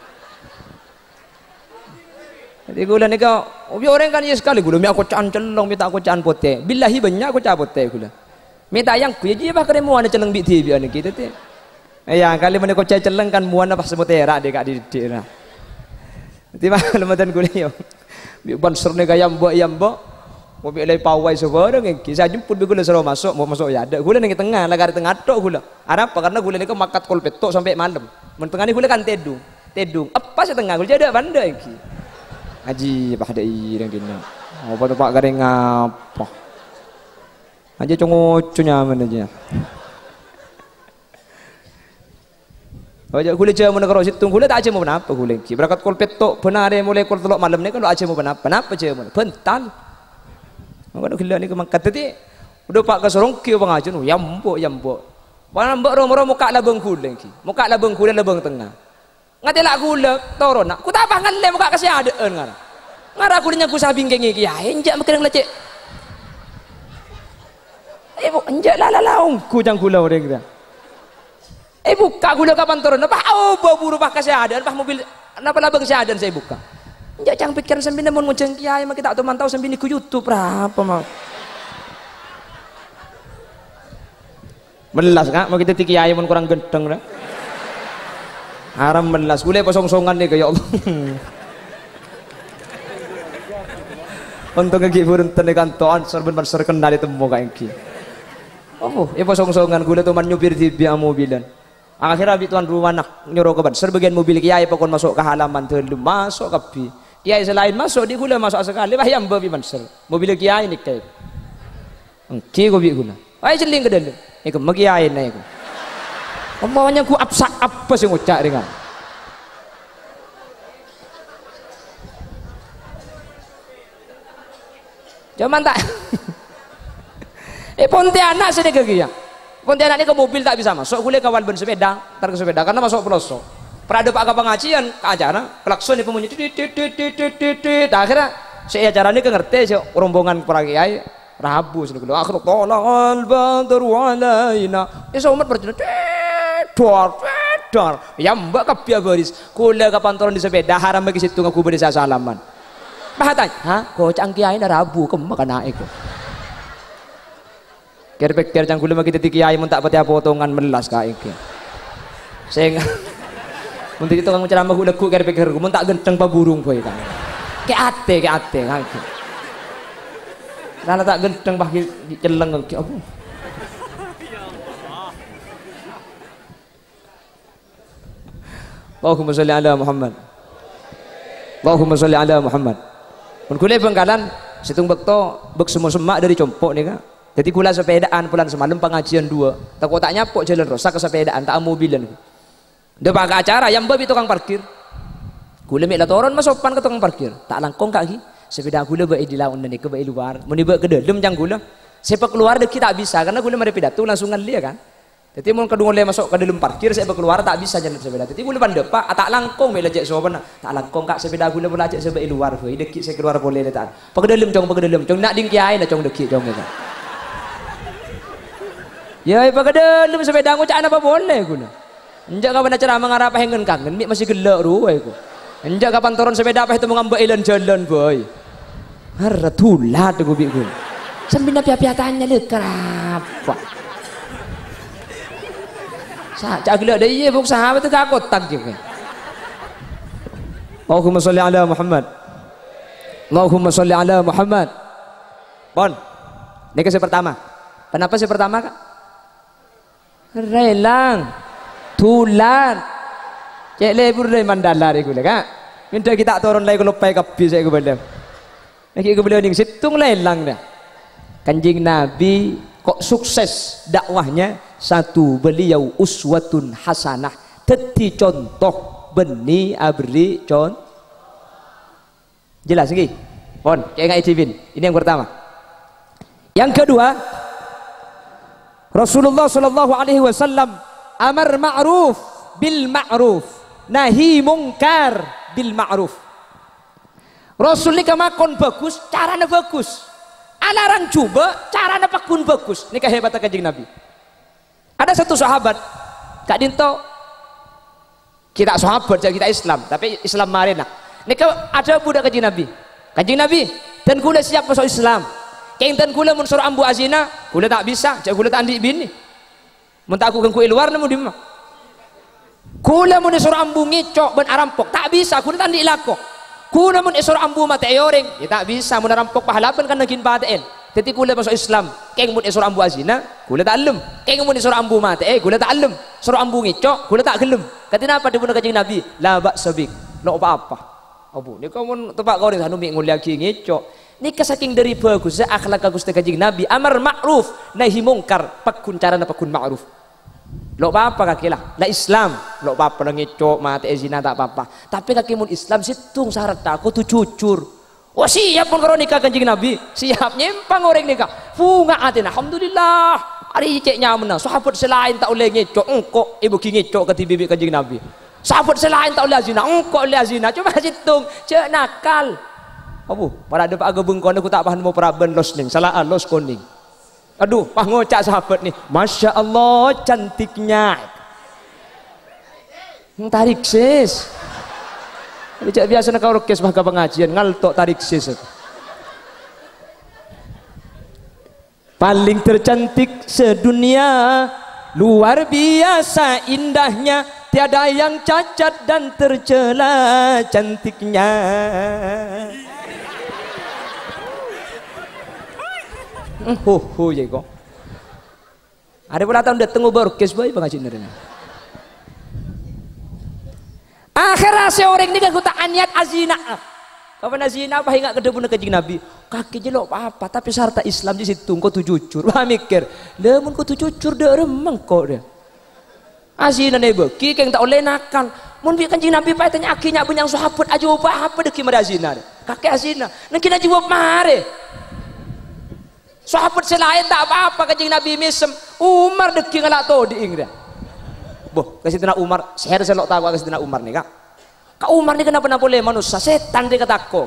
Jadi gula nih kau, orang kan ya sekali gula, aku can celong, minta aku can pote, billahi banyak aku can pote gula. Minta yang ku, jadi apa kau muana celeng bit TV ane kita teh. Ya kali mana kau celeng kan muana pas semutera deh kak di daerah. Tiba lematan gula yo, ban serne gaya yambo, mau bilai pawai sebarang yang kisah jemput gula selalu masuk, mau masuk ya ada gula nih tengah, lagi tengah tok gula. Arab karena gula nih kau makat kolpet tok sampai malam. Mentengah nih gula kan tedung, apa setengah gula jadi banda yang Haji apa ada irang gini. Apa tu pak garing apa? Aja cungu nyaman aja. Aja kulit cuma nak rosit tunggu kulit aja mau kenapa kulit? Berangkat kol petok benar mulai kol telok malam ni kalau aja mau kenapa? Kenapa cuma? Bental. Maka gila ni kemangkat tadi. Udah pak kesorong kio pengajun. Yambo. Mana mbak romo muka labeng kulit. Muka labeng kulit labeng tengah. Ngatela gula toron nak ku tapah ngalle muka kasih adaan ngara kulitnya ku sabing kengi ya enjak makin lecek bu enjak laung ku jang gula orang kita buka gula kapan toron apa buru pak kasih adaan pak mobil napa labang kasih adaan saya buka enjak jang pikiran sambil namun nguceng kiai mak kita mantau sambil ku YouTube berapa mau melas kak mau kita tiki kiai mun kurang genteng dah haram melas gule pasong-songan nih kayak Allah. Untuk ngegi burun tenekan toan serben kena ditemu kayak ki. Oh, pasong-songan gule tuh nyupir di biang mobilan. Akhirnya tuan rumah nak nyuruh ke ban. Sebagian mobil kiai pokon masuk ke halaman terlalu masuk kapi. Kiai selain masuk di gule masuk sekali. Bayam babi banser. Mobil kiai nih kayak. Ki gobi gula. Ayo celing ke dalam. Iku magiain na iku. Umpamanya ku apa sih ngucak dengan cuman tak Pontianak sini ke dia Pontianak ini ke mobil tak bisa masuk boleh kawal ben sepeda tar ke sepeda karena masuk pelosok perada pak pengajian ke acara klakson di pemunyi akhirnya saya acara ini ke ngerti rombongan para kiai rabu sini dulu akhir tolak badru alaina umat berjalan dor ya mbak kabia baris kula kapantoran di sepeda haram bagi situ ngaku beri salaman bahatanya ha kocang kiai na rabu kemak naik ko kira-kira cang kula magi titik kiai mun tak pati potongan melas kae iki sing mun itu kang ceramah kula ku kira-kira mun tak genteng pa burung boy kan ke ate ngaki karena tak genteng bah celeng ki apa Allahumma sholli ala Muhammad. Allahumma sholli ala Muhammad. Mun kula bengkalan situng bekto bek semua dari compok nih kak. Jadi kula sepedaan pulang semalam pengajian 2. Tak tak nyapok jalan rosak ke sepedaan tak mobilan. Udah pakai acara yang babi tukang parkir. Kula mik latoron masopan ke tukang parkir. Tak langkong kaki. Sepeda kula bae di lawan dan ke bae luar. Mun dibawa ke dalam jang kula. Sepak keluar deki tak bisa karena kula mari pidato langsungan dia kan. Jadi mau kedua le masuk ke dalam parkir saya keluar tak bisa jalan sepeda. Jadi boleh pandai pak tak langkong mela cek sopan tak langkong kak sepeda gula boleh cek sebaik luar boy dekik saya keluar boleh letak. Pakai dalam cong nak ding kiai nak cong dekik cong gitu. Ya pakai dalam sepeda aku cak apa boleh guna. Enjak kapan acara mengarah pengen kangen mik masih gelak ruai ku. Enjak kapan turun sepeda apa itu mengambil jalan boy. Harra tulat aku bikun. Sambil napi tanya le kerapa. Cak gila ada iya buk sahabat itu kakot tak juga. Allahumma sholli ala Muhammad. Allahumma sholli ala Muhammad. Bon. Ini ke pertama. Kenapa si pertama kak? Relang, tulan, cek lebur dari mandalar itu lah kak. Minta kita turun lagi kalau pay kapi saya kebelah. Lagi kebelah ning situng lelang dah. Kanjeng Nabi kok sukses dakwahnya. Satu beliau uswatun hasanah teti contoh beni abri jelas lagi pon kayak ngai cibin ini yang pertama yang kedua Rasulullah sallallahu alaihi wasallam amar ma'ruf bil ma'ruf nahi mungkar bil ma'ruf Rasul ni kamakon bagus caranya bagus alarang coba caranya pakun bagus ini kehebatan kanjeng Nabi Ada satu sahabat, Kak Dinto, kita sahabat jadi kita Islam, tapi Islam marin lah. Nika ada budak kanjeng Nabi, dan kula siap masuk Islam. Kengten kula mun suruh ambu azina, kula tak bisa, cak kula tak andik bini. Mun tak aku kengkui luar nemu di mana? Kula mun disuruh ambu ngicok ben arampok, tak bisa, kula tak andik lako. Kula mun disuruh ambu mate yoreng, ya tak bisa, mun arampok pahalapan kan nagin baten. Jadi kula masuk Islam, keng mun disuruh ambu azina, kula tak alem. Keng mun disuruh ambu mate, kula tak alem. Suruh ambu ngicok, kula tak gelem. Kata apa dibuna kanjeng Nabi? La ba'sabik, lo apa-apa. Abu, ni kamu tempat kau ni hanu mik nguliaki ngicok. Ni saking dari bagus akhlak agus te kanjeng Nabi, amar ma'ruf nahi mungkar, pakun cara na pakun ma'ruf. Lo apa kaki lah, la Islam, lo apa lah ngicok, mate zina tak apa-apa. Tapi kaki mun Islam situng syarat aku tu jujur. Oh siap pun kalau nikah kanjeng Nabi, siap nyempang orang nikah. Funga atin, alhamdulillah. Hari ceknya mana? Sahabat selain tak boleh ngicok, engkau ibu ngicok ke bibi kanjeng Nabi. Sahabat selain tak boleh zina, engkau boleh zina. Cuma situng, cek nakal. Abu, pada ada pak agabung kono aku tak paham mau peraban los ning, salah los koning. Aduh, pah ngocak sahabat nih. Masya Allah cantiknya. Tarik sis. Jadi biasa nak kau kes bahkan pengajian ngaltok tarik sis. Paling tercantik sedunia, luar biasa indahnya, tiada yang cacat dan tercela cantiknya. Ya kok. Ada pula tahun datang ngobrol kes boy pengajian dari. Akhirnya seorang ini kan tak niat azina. Kapan azina apa hingga kedebun kanjeng Nabi. Kaki jelok apa tapi syarat Islam di situ kau tu jujur. Wah mikir, lemun kau tu jujur dah remeng kau dia. Azina nih beki keng tak oleh nakal. Mun bi kanjeng Nabi pai tanya akinya benyang sahabat aja apa deki mari azina. Kaki azina. Nak kena jawab mare. Sahabat selain tak apa-apa kanjeng Nabi misem. Umar deki ngalak toding dia. Boh, kasih tina Umar, saya selok tahu kasih tina Umar nih kak. Kak Umar nih kenapa boleh manusia? Setan dia kataku.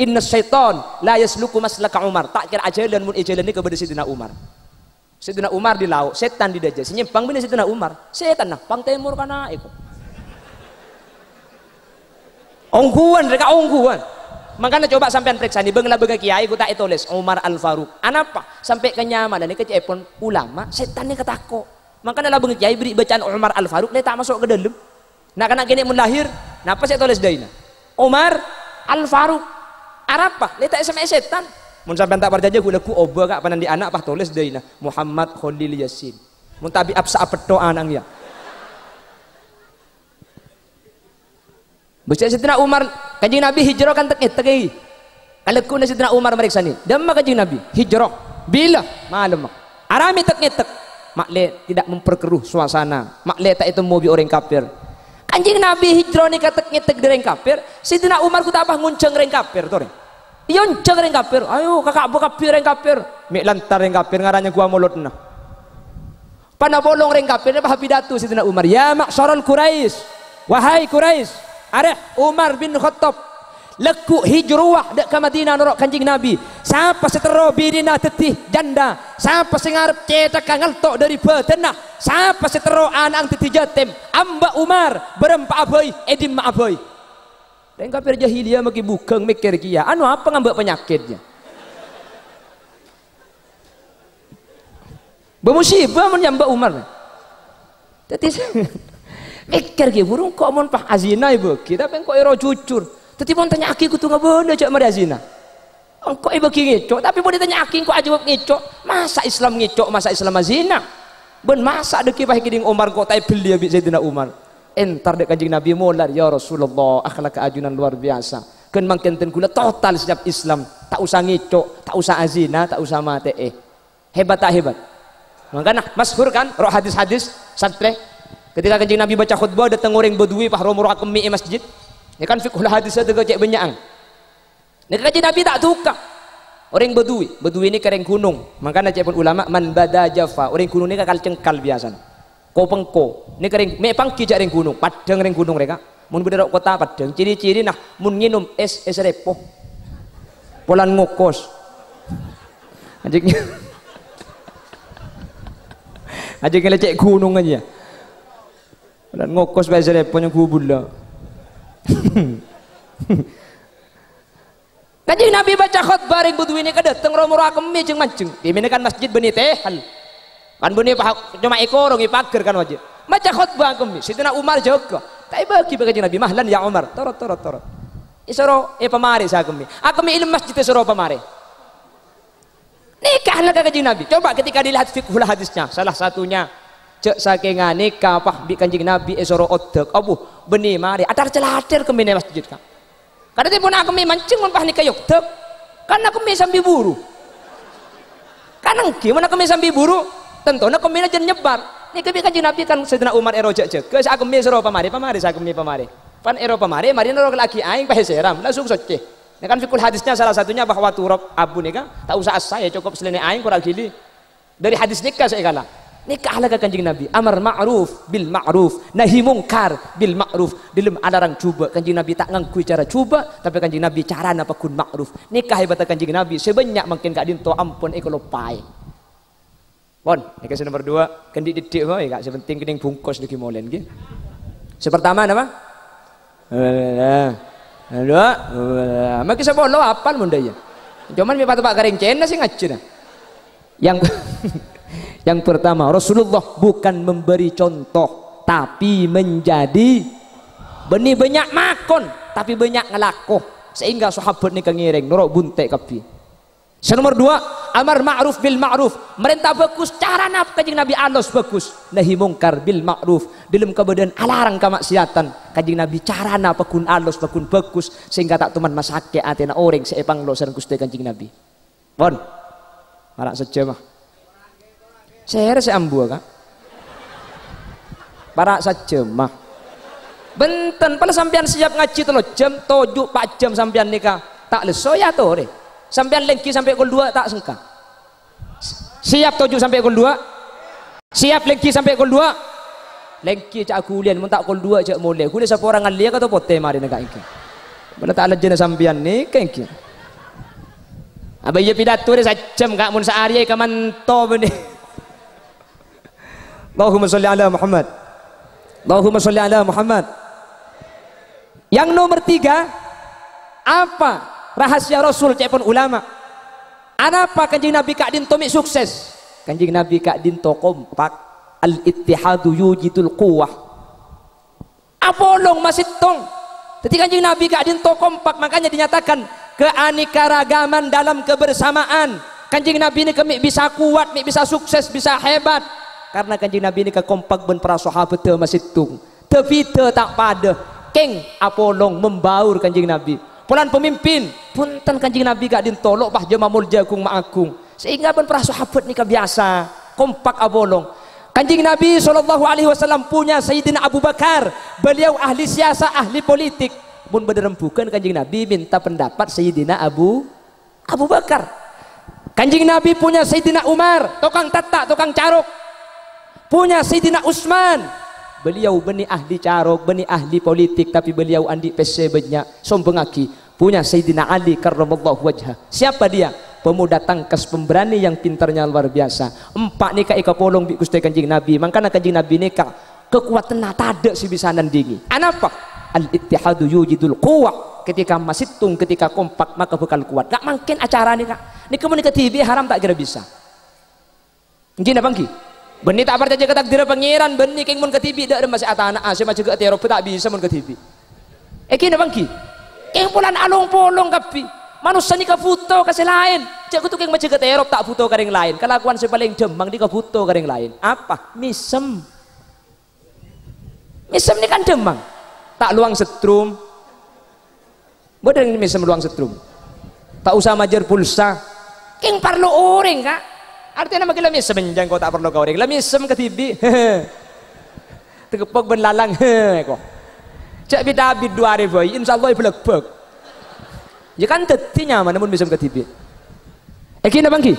Inna syaiton la yasluku maslaka Umar. Tak kira ajalan mun ajalan ni kepada Sayyidina Umar. Sayyidina Umar di laut, setan di dajjal. Senyempang bini Sayyidina Umar. Setan nah, pang timur kana iko. Ongguan mereka ongguan. Makanya coba sampean periksa nih bengla bengla kiai ku tak tulis Umar Al Faruq. Anapa? Sampai kenyamanan ni kecepon ulama, setan ni kataku. Makanya lah bengla kiai beri bacaan Umar Al Faruq dia tak masuk ke dalam. Nak kena gini mun lahir, napa saya tulis daina? Umar Al Faruq. Arapa? Letak SMS setan. Mun sampean tak percaya gula ku oba kak panan di anak apa tulis daina Muhammad Khalil Yasin. Mun tabi apsa apeto anang ya. Baca Sayyidina Umar, kanjeng Nabi hijrah kan teki. Kalau ku Sayyidina Umar meriksa ni, damma kanjeng Nabi hijrah. Bila? Malam. Arami tek. Makle tidak memperkeruh suasana. Makle tak itu mobil orang kafir. Kanjeng Nabi hijrah ni katek-ngetek dari orang kafir. Sayyidina Umar ku tak apa ngunceng orang kafir tu. Iya ngunceng orang kafir. Ayo kakak buka kafir orang kafir. Mik lantar orang kafir ngarannya gua mulutna. Pana bolong orang kafir apa pidato Sayyidina Umar. Ya ma'syarul Quraisy. Wahai Quraisy. Areh Umar bin Khattab leku hijruah dek ke Madinah norok kanjeng Nabi. Siapa setero bidina tetih janda, siapa sing arep cetak ngaltok dari betenah, siapa setero anak tetih jatim, amba Umar berempat abai edim abai. Dan kafir jahiliyah maki bukeng mikir kia anu apa ngambek penyakitnya. Bermusibah menyambak Umar. Tapi mikir ki burung kok mon pah azina ibu kita pen kok ero jujur tapi mon tanya aki ku tu ngabone cak mari azina kok ibu ki ngicok tapi mau ditanya aki kok ajawab ngicok masa Islam ngicok masa Islam azina ben masa deki pah kiding Umar kok tai beli abi Sayyidina Umar entar dek kanjeng Nabi molar ya Rasulullah akhlak ajunan luar biasa ken mangkenten kula total setiap Islam tak usah ngicok tak usah azina tak usah mate hebat tak hebat makanya masyhur kan roh hadis-hadis santre. Ketika kanjeng Nabi baca khutbah datang orang Badui pah romo kemi masjid. Ya kan fiqhul hadis ada cek banyak. Nek kanjeng Nabi tak tukar. Orang Badui ini kereng gunung. Makanya cek pun ulama man bada Jaffa. Orang gunung ni kakal cengkal biasa. Ko pengko. Ni kereng me pangki cek ring gunung. Padang ring gunung mereka. Mun benerok kota Padang. Ciri-ciri nah mun nginum es repo. Polan ngokos. Anjingnya. Aja ngelecek gunung aja. Dan ngokos bahasa repon yang kubul lah. Kanjeng Nabi baca khutbah ring budu ini kedateng romoro akemi jeung mancing. Dimene kan masjid Bani Tehal. Kan Bani cuma ekor ngi pager kan wajib. Baca khutbah akemi. Sidina Umar jaga. Tapi bagi kanjeng Nabi mahlan ya Umar. Torot. Isoro pamare sa akemi. Akemi ilmu masjid isoro pamare. Nikah lah kanjeng Nabi. Coba ketika dilihat fiqhul hadisnya, salah satunya cek saking nikah apa bi kanjeng Nabi esoro odek abu beni mari atar celatir ke mene masjid kan kada te pun aku mancing mun pah nikah yok dek karena aku sambil buru kan gimana aku sambil buru tentunya aku jen nyebar nikah bi kanjeng Nabi kan sedina Umar erojak cek ke aku esoro pamari sa aku pamari pan ero pamari mari nero laki aing pah seram langsung soceh ini kan fikul hadisnya salah satunya bahwa turab abu nikah tak usah saya cukup selene aing kurang gili dari hadis nikah saya kalah nikah lah kanjeng Nabi amar ma'ruf bil ma'ruf nahi mungkar bil ma'ruf dalam alarang cuba kanjeng Nabi tak ngangkui cara cuba tapi kanjeng Nabi cara napa kun ma'ruf nikah hebat kanjeng Nabi sebanyak makin kak dinto ampun ekolopai bon nikah nomor 2 kan dididik wae kak sepenting kening bungkus lagi molen nggih sepertama nama dua maki sabolo apal mun daya cuman mi patok garing cena sing ngajena yang yang pertama Rasulullah bukan memberi contoh tapi menjadi benih banyak makon tapi banyak ngelakoh sehingga sahabat ni ngiring norok buntek kapi. Nomor 2 amar ma'ruf bil ma'ruf merintah bagus cara naf kanjeng Nabi alos bagus nahi mungkar bil ma'ruf dalam kebedan alarang kemaksiatan kanjeng Nabi cara napa kun alos bakun bagus sehingga tak tuman masake atena orang seepang lo sareng Gusti kanjeng Nabi pon marak saja mah saya ambu kak para saja mah benten pala sampean siap ngaji telo jam 7 4 jam sampean nikah tak leso ya to re sampean lengki sampai kul 2 tak sengka siap 7 sampai kul 2 siap lengki sampai kul 2 lengki cak kulian mun tak kul 2 cak mulai kuliah sapa orang alia atau pote mari nekak iki mana tak lejena sampean nikah iki abaya pidato re sajam kak mun saari ka manto benih Allahumma sholli ala Muhammad. Allahumma sholli ala Muhammad. Yang nomor 3 apa rahasia Rasul cepon ulama? Anapa kanjeng Nabi kak dinto mi sukses? Kanjeng Nabi kak dinto kompak al-ittihadu yujidul quwwah. Apolong masih tong. Ketika kanjeng Nabi kak dinto kompak makanya dinyatakan keanekaragaman dalam kebersamaan. Kanjeng Nabi ini kami bisa kuat, mi bisa sukses, bisa hebat. Karena kanjeng Nabi ini kompak ben para sahabat teu masitung teu pite tak pada keng apolong membaur kanjeng Nabi pulan pemimpin punten kanjeng Nabi gak dintolok pah jamamul jagung maagung sehingga ben para sahabat ni biasa kompak apolong kanjeng Nabi SAW punya Sayyidina Abu Bakar beliau ahli siasa ahli politik mun berembukan kanjeng Nabi minta pendapat Sayyidina Abu Bakar kanjeng Nabi punya Sayyidina Umar tukang tata tukang caruk punya Sayyidina Utsman beliau benih ahli carok benih ahli politik tapi beliau andi pc banyak sombong aki punya Sayyidina Ali karramallahu wajhah siapa dia pemuda tangkas pemberani yang pintarnya luar biasa 4 nikah ika polong bi Gusti kanjeng Nabi makanya kanjeng Nabi nikah kekuatan tada si bisa nandingi anapa al-ittihadu yujidul quwwah ketika masitung ketika kompak maka bakal kuat gak mungkin acara nikah nikah TV haram tak kira bisa gini apa nggih benih tak percaya ke takdir pangeran benih keng mun ketibi dak masih atana ase maju ke Eropa tak bisa mun ketibi kene bangki keng pulan alung polong kapi manusia ni ka foto kasih lain cek kutu keng maju ke Eropa tak foto kareng lain kelakuan saya paling jembang di ka foto kareng lain apa misem ni kan jembang tak luang setrum bodoh ini misem luang setrum tak usah majer pulsa keng parlo orang kak artinya nama kita misem jangan kau tak perlu kau orang misem ke tibi tegepok ben lalang kok cak bida bid 2000 insyaallah belek-belek ya kan tetinya mana namun misem ke tibi kena bangki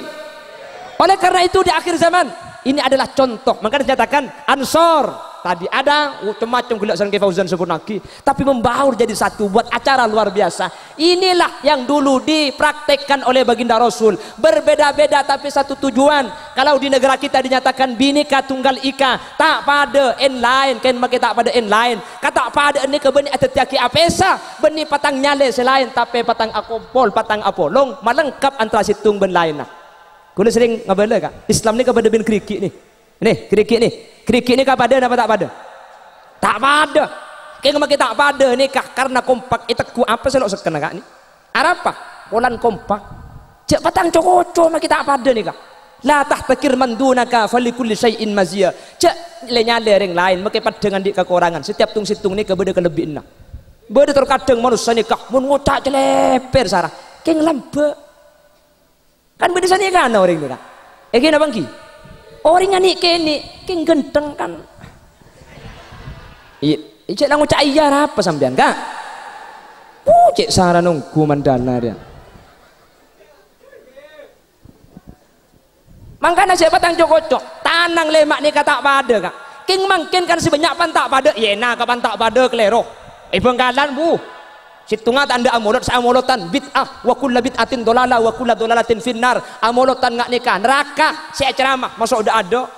oleh karena itu di akhir zaman ini adalah contoh maka dinyatakan Ansor tadi ada macam-macam gelak sareng Fauzan Sempurnaki, tapi membaur jadi satu buat acara luar biasa. Inilah yang dulu dipraktekkan oleh baginda Rasul, berbeda-beda tapi satu tujuan. Kalau di negara kita dinyatakan Bhinneka Tunggal Ika, tak pada en lain kan make tak pada en lain, kata pada ni ke beni atetiaki apesa beni patang nyale selain tapi patang akompol patang apolong malengkap antara situng ben lain lah. Kula sering ngabala kak Islam ni kepada bin kerikik ni kerikik ni kepada apa tak pada? Tak pada. Kaya make tak pada ni kah karena kompak iteku apa selok seken kak ni? Arapa? Polan kompak. Cek patang cokoco make tak pada ni kah? La tahtakir man dunaka falikulli syai'in mazia. Cek lenyale ring lain make dengan dik kekurangan. Setiap tung-situng ni kepada kelebihan. Beda terkadang manusia ni kah mun ngocak celeper sarah. Keng lambe. Kan beda sana kan orang ni kah? Kena bangki. Orang ni kene keng genteng kan. Cek lang ngocak iya apa sampean kak? Cek sarah nunggu mandala dia. Mangkana siapa tang cocok tanang lemak ni kata pada kak king mungkin kan sebanyak pantak pada yena ka pantak pada kelero bengkalan bu situnga tanda amolot sa amolotan bid'ah wa kullu bid'atin dolalah wa kullu dolalatin finnar amolotan ngak nikah neraka si ceramah masuk udah ada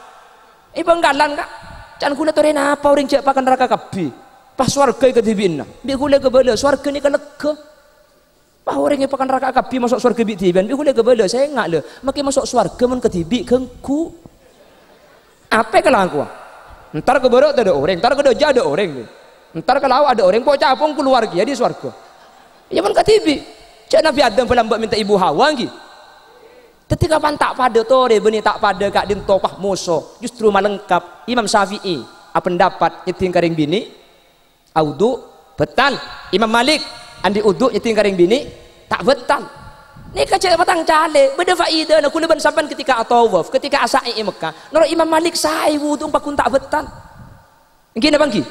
bengkalan kak can kula tore napa uring cek pakan neraka kabeh pas swarga ke dibina bi kula ke bala swarga ni kelega. Bah orang yang pakan neraka kabeh masuk surga bik tiban, bi kule kebala saya ngak le, makin masuk surga mun ketibik kengku. Apa kalau aku? Entar ke barat ada orang, entar ke doja ada orang. Entar ke laut ada orang, kok capung keluar dia di surga. Ya mun ketibik. Cak Nabi Adam pelambak minta ibu Hawa ngi. Ketika pantak pada tore beni tak pada kak din topah muso, justru malengkap Imam Syafi'i apa pendapat nyeting karing bini audu betal Imam Malik andi uduk nyeting karing bini tak betal. Ni kacau patang cale beda faedah nak kula ban sampan ketika atawaf ketika asai Mekah nurut Imam Malik sai wudu pakun tak betal. Gini bangki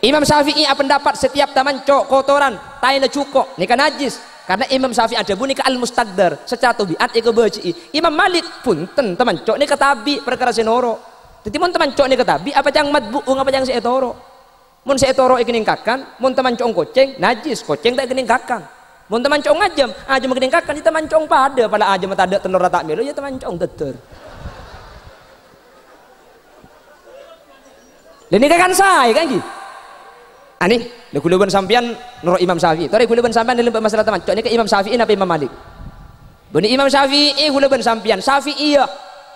Imam Syafi'i apa pendapat setiap taman cok kotoran taina cukok ni kan najis karena Imam Syafi'i ada bunyi ke al mustaqdar secara tabiat ika baci. Imam Malik pun teman cok ni katabi perkara senoro. Jadi mun teman cok ni katabi apa yang madbu apa yang seetoro. Mun seetoro ikening kakan, mun teman cong koceng najis, koceng tak ikening kakan. Mun teman cong ajam ikening kakan, kita mancong pada pala ajam tak ada tenor tak melo ya teman cong teter. Lini kan saya kan ki. Ani, le kula ban sampean nurut Imam Syafi'i. Tore kula ban sampean dalam masalah teman cok ni ke Imam Syafi'i apa Imam Malik? Bani Imam Syafi'i kula ban sampean Syafi'i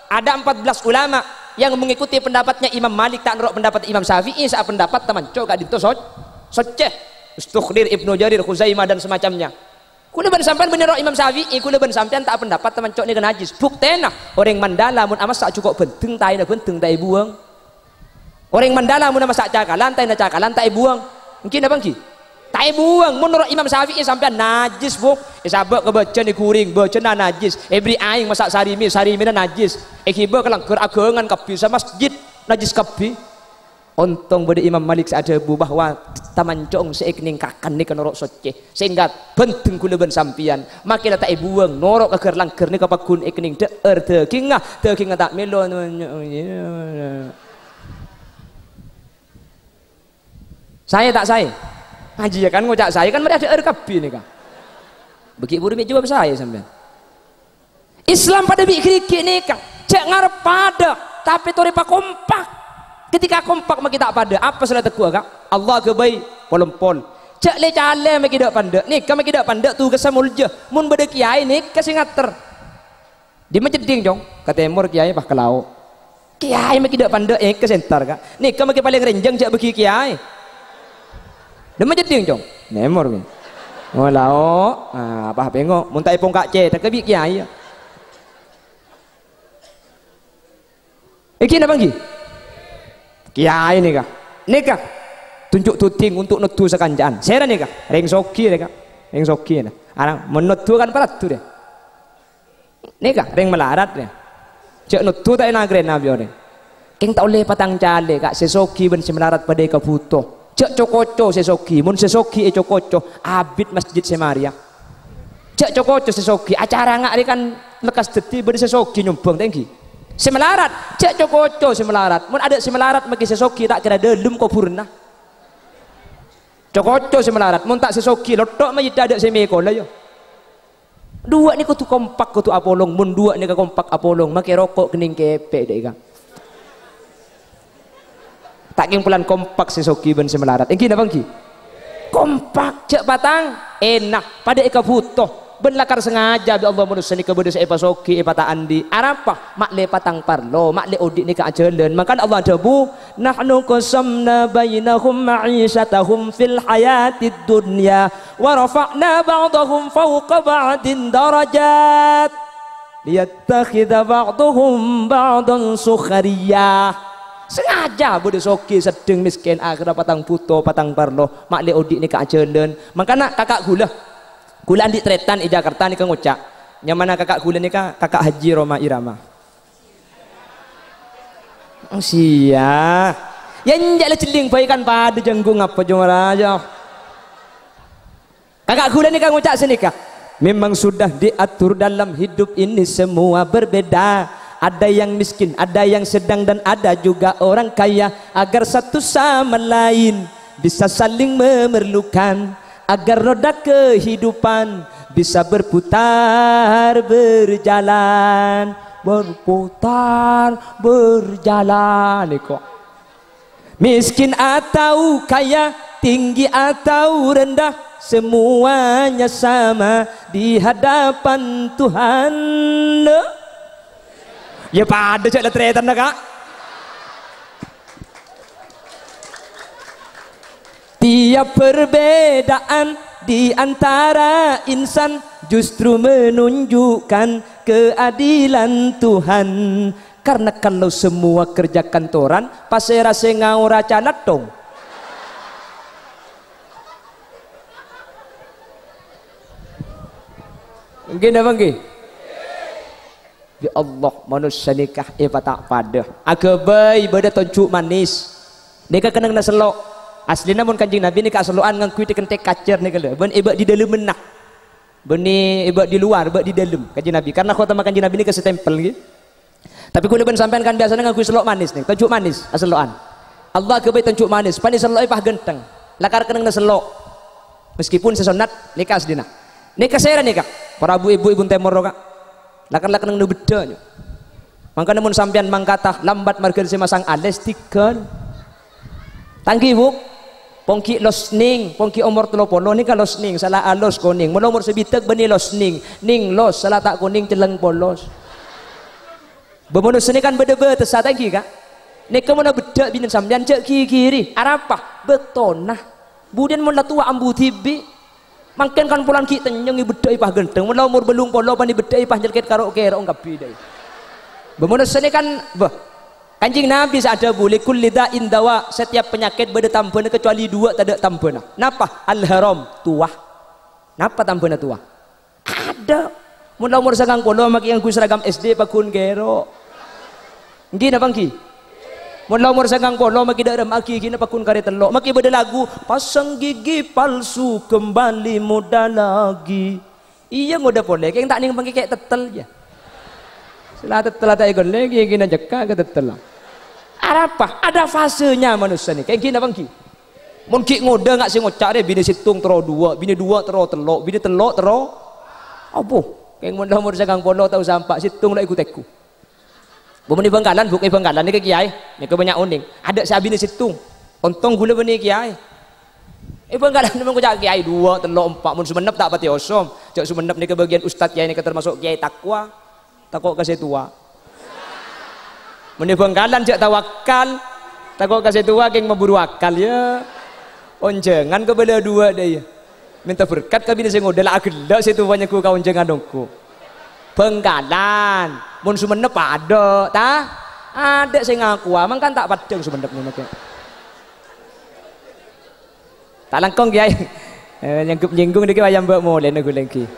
ada 14 ulama yang mengikuti pendapatnya Imam Malik tak nurut pendapat Imam Syafi'i saat pendapat teman cok gak dito soceh Istukhdir Ibnu Jarir Khuzaimah dan semacamnya. Kula ban sampean bener Imam Syafi'i kula ban sampean tak pendapat teman cok ni kena najis buktena orang mandala mun amas sak cukup penting tai na penting tai buang orang mandala mun amas sak cakalan tai buang mungkin apa ki tai buang menurut Imam Syafi'i sampean najis bu sabak kebaca ni kuring baca na najis beri aing masak sarimi na najis hiba kelang keragangan kapi sama masjid najis kapi untung pada Imam Malik ada bu bahwa taman cong seikning kakan ni kenorok soce sehingga penting kula ben sampian makin tak buang norok ke langker ni kapakun ikning deer teking tak melo saya tak saya haji ya kan ngocak saya kan mereka ada kapi ni kan bagi buru mi jawab saya sampean Islam pada bikrik ni kan cek ngarep pada tapi tori pak kompak ketika kompak maki tak pada apa sudah teku kak Allah kebai polompol cek le cale maki dak pandek ni kan maki dak pandek tu kesamulja mun beda kiai ni kesingater di mejeding jong kata emor kiai bah kelau kiai maki dak pandek ke sentar kak ni kan maki paling renjang cek bagi kiai Demi jeding jong, nemor ni. Oh lao, apa bengok, muntai pong kak ce, tak kebi kiai. Iki apa lagi? Kiai ni kah? Tunjuk tuting untuk nutu sekanjaan. Saya ni kah? Ring soki ni kah? Ring soki ni. Arang menutu kan parat tu dia. Ni kah? Ring melarat dia. Cek nutu tak enak keren nabi orang. Keng tak boleh patang cale kak sesoki ben semelarat pada kabuto. Cek cokoco sesoki, mun sesoki cokoco abid masjid Semaria. Cek cokoco sesoki acara ngak kan lekas deti beri sesoki nyumbang tengki. Semelarat, cek cokoco semelarat. Mun ada semelarat maki sesoki tak kira delum kuburna. Cokoco semelarat, mun tak sesoki lotok mah ada semeko lah yo. Dua ni kutu kompak kutu apolong, mun dua ni ka kompak apolong, maki rokok kening kepek dek ka. Tak kimpulan kompak sesoki ben semelarat. Engki na bangki? Kompak cek batang enak pada eka butuh. Ben lakar sengaja bi Allah manusia ni kebedes epa soki epa ta andi arapa mak le patang parlo mak le odik ni ka ajelen makan Allah debu nahnu qasamna bainahum ma'isyatahum fil hayatid dunya wa rafa'na ba'dahum fawqa ba'din darajat liyattakhidha ba'dahum ba'dan sukhariyah. Sengaja bude soki sedeng miskin akhirnya patang puto patang parlo mak le odik ni ka ajelen makana kakak gula di tretan di Jakarta ni kang ngucak nyamana kakak gula ni kakak Haji Roma Irama sia yang jale celing baikan pada jenggung apa jumara aja kakak gula ni kang ngucak senika memang sudah diatur dalam hidup ini semua berbeda, ada yang miskin, ada yang sedang dan ada juga orang kaya agar satu sama lain bisa saling memerlukan agar roda kehidupan bisa berputar berjalan kok miskin atau kaya tinggi atau rendah semuanya sama di hadapan Tuhan ya pada cek letretan dah kak. Tiap perbedaan di antara insan justru menunjukkan keadilan Tuhan. Karena kalau semua kerja kantoran, pasera sengaura calat dong. Mungkin apa nggih? Ya Allah, manusia nikah tak pada. Agabai beda tonjuk manis. Nikah kena selok. Asli namun kanjing Nabi ni kak seluan ngan kuit kentek kacer ni kala ben ibak di dalam menak beni ibak di luar ibak di dalam kanjing Nabi karena kota makan kanjing Nabi ni ke setempel gitu tapi kula ben sampean kan biasanya ngan kuit selok manis ni tunjuk manis aseloan Allah ke baik tunjuk manis pani selok ipah genteng lakar keneng selok meskipun sesonat nikah asdina nikah sera nikah para ibu-ibu temor kak lakar keneng nu beda mangka namun sampean mangkatah lambat marga semasang ales tikal tangki bu pongki losning pongki umur 30 ni kan losning salah alos kuning mun umur sebitek beni losning ning los salah tak kuning celeng polos bemonus ni kan beda-beda tesat tangki kak ni kemana beda binin sampean cek kiri arapa betonah budian mun tua ambu tibi mangken kan pulan ki tenyeng beda ipah genteng mun umur belung polo pani beda ipah jelket karo kero ngapi dai bemonus ni kan Kanjing Nabi ada boleh kullida indawa setiap penyakit beda tampana kecuali dua tak ada tampana. Napa? Al-haram tuah. Napa tampana tuah? Ada. Mun umur sagang polo maki yang seragam SD pakun gero. Nggih napa nggih? Mun umur sagang polo maki daram aki gina pakun kare telok. Maki beda lagu pasang gigi palsu kembali muda lagi. Iya muda boleh keng tak ning pangki kayak tetel ya. Setelah tetel tak ikut lagi gina jeka ke tetel. Apa? Ada fasenya manusia ni. Kayak gini bang ki. Mungkin ngoda nggak sih ngocak deh. Bini situng tero dua, bini dua tero telok, bini telok tero. Apa? Kayak ngoda umur sagang polo tahu sampak situng lah ikut aku. Bumani Bangkalan bukan Bangkalan ni ke kiai. Ni ke banyak uning. Ada si bini situng. Untung gula bani kiai. Bangkalan ni mengocak kiai dua telok empat. Mun sumenep tak pati osom. Cak sumenep ni ke bagian ustad kiai ni ke termasuk kiai takwa. Takut kasih tua. Meni Bangkalan jak tawakal takut kasih tua geng memburu akal ya onjengan ke bela dua deh minta berkat ke bini sing ngodel agelak situ banyak ku kau onjengan dongku Bangkalan mun sumenep ada ada sing ngaku amang kan tak padang sumenep ni make tak langkong kiai nyinggung dikit ayam mbak mulai nego lagi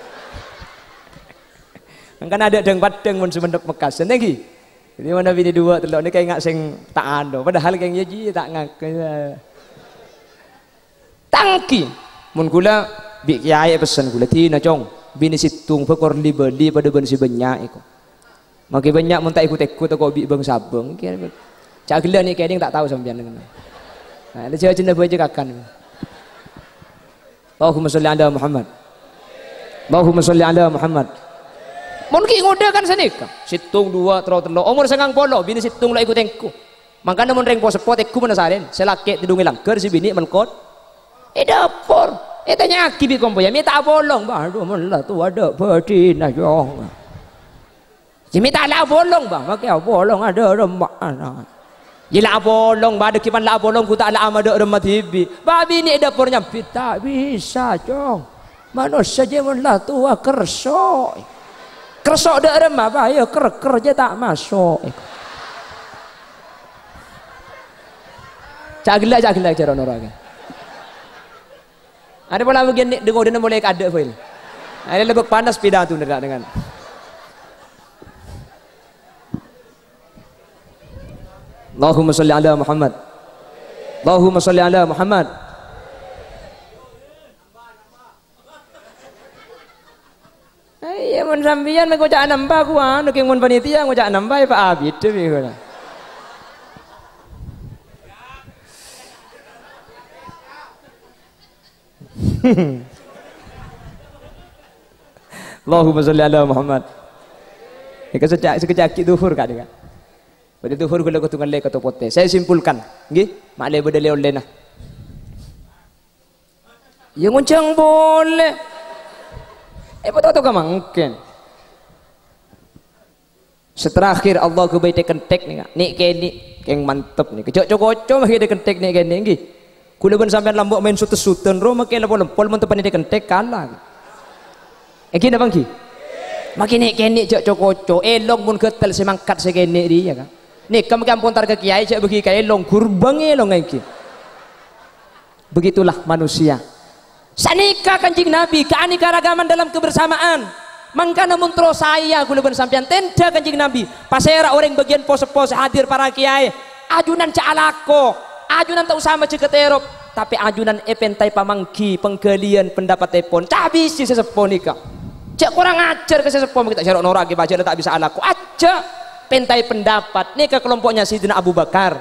kan ada deng padang mun sumenep mekas lagi. Jadi mana bini dua telok ni kayak ngak sing tak ando. Padahal kayak nyaji tak ngak. Tangki. Mun kula bi kiai pesan kula tina cong. Bini situng pekor li beli pada ben si banyak iko. Makin banyak mun tak ikut-ikut kok bi bang sabung. Cak gila ni keding tak tahu sampean dengan. Nah, ada cewek cinta baca kakan. Allahumma sholli ala Muhammad. Allahumma sholli ala Muhammad. Mungkin ngode kan senika. Situng dua terus telo. Umur sangang polo bini situng lo ikut engku. Makanya mun reng po sepot ekku menasarin. Selake tidung langker si bini melkot. Dapur. Tanya aki bi kompo ya minta bolong. Aduh mun lah tu ada betina jong. Si minta lah bolong bang. Makai bolong ada remak. Gila bolong ba dekipan la bolong ku tak la amada remat hibi. Babi ni dapurnya tak bisa jong. Manusia je mun lah tua kerso. Kerso dak remah ba ya ker je tak masuk. Cak gila cara orang. Ada pula begini dengar dia mulai kada file. Ada lebih panas pidato dengan. Allahumma sholli ala Muhammad. Allahumma sholli ala Muhammad. Iya mun sampeyan aku cak nambah ku anu ki mun panitia aku cak nambah Pak Abid tu biku. Allahumma sholli ala Muhammad. Ika sekejap duhur kan dia. Pada duhur gula ketungan le kata pote. Saya simpulkan, nggih, mak le beda le oleh nah. Ya ngoncang boleh. Betul ka mungkin. Seterakhir Allah ke bayi kentek ni, ni keni, keng mantep ni. Kecok-cok mah dia kentek ni keni, nggih. Kula ben sampean lambok main suten-suten ro make lempol mun tepan dia kentek kalah. Kini bang ki. Makin ni keni cok-cok elong mun ketel semangkat sekene dia kan. Ni kampung tar ke kiai cak bagi kiai long kurbang elong iki. Begitulah manusia. Sanika kanjing Nabi keanekaragaman dalam kebersamaan. Mangka namun terus saya kula ben sampean tenda kanjing Nabi. Pasera orang bagian pos-pos hadir para kiai. Ajunan cak alako, ajunan tak usah macam keterop, tapi ajunan epentai pamangki penggalian pendapat tepon. Cabis si sesepuh nika. Cak kurang ajar ke sesepuh kita syarok noraki baca tak bisa alako. Aja pentai pendapat nika kelompoknya Sidina Abu Bakar.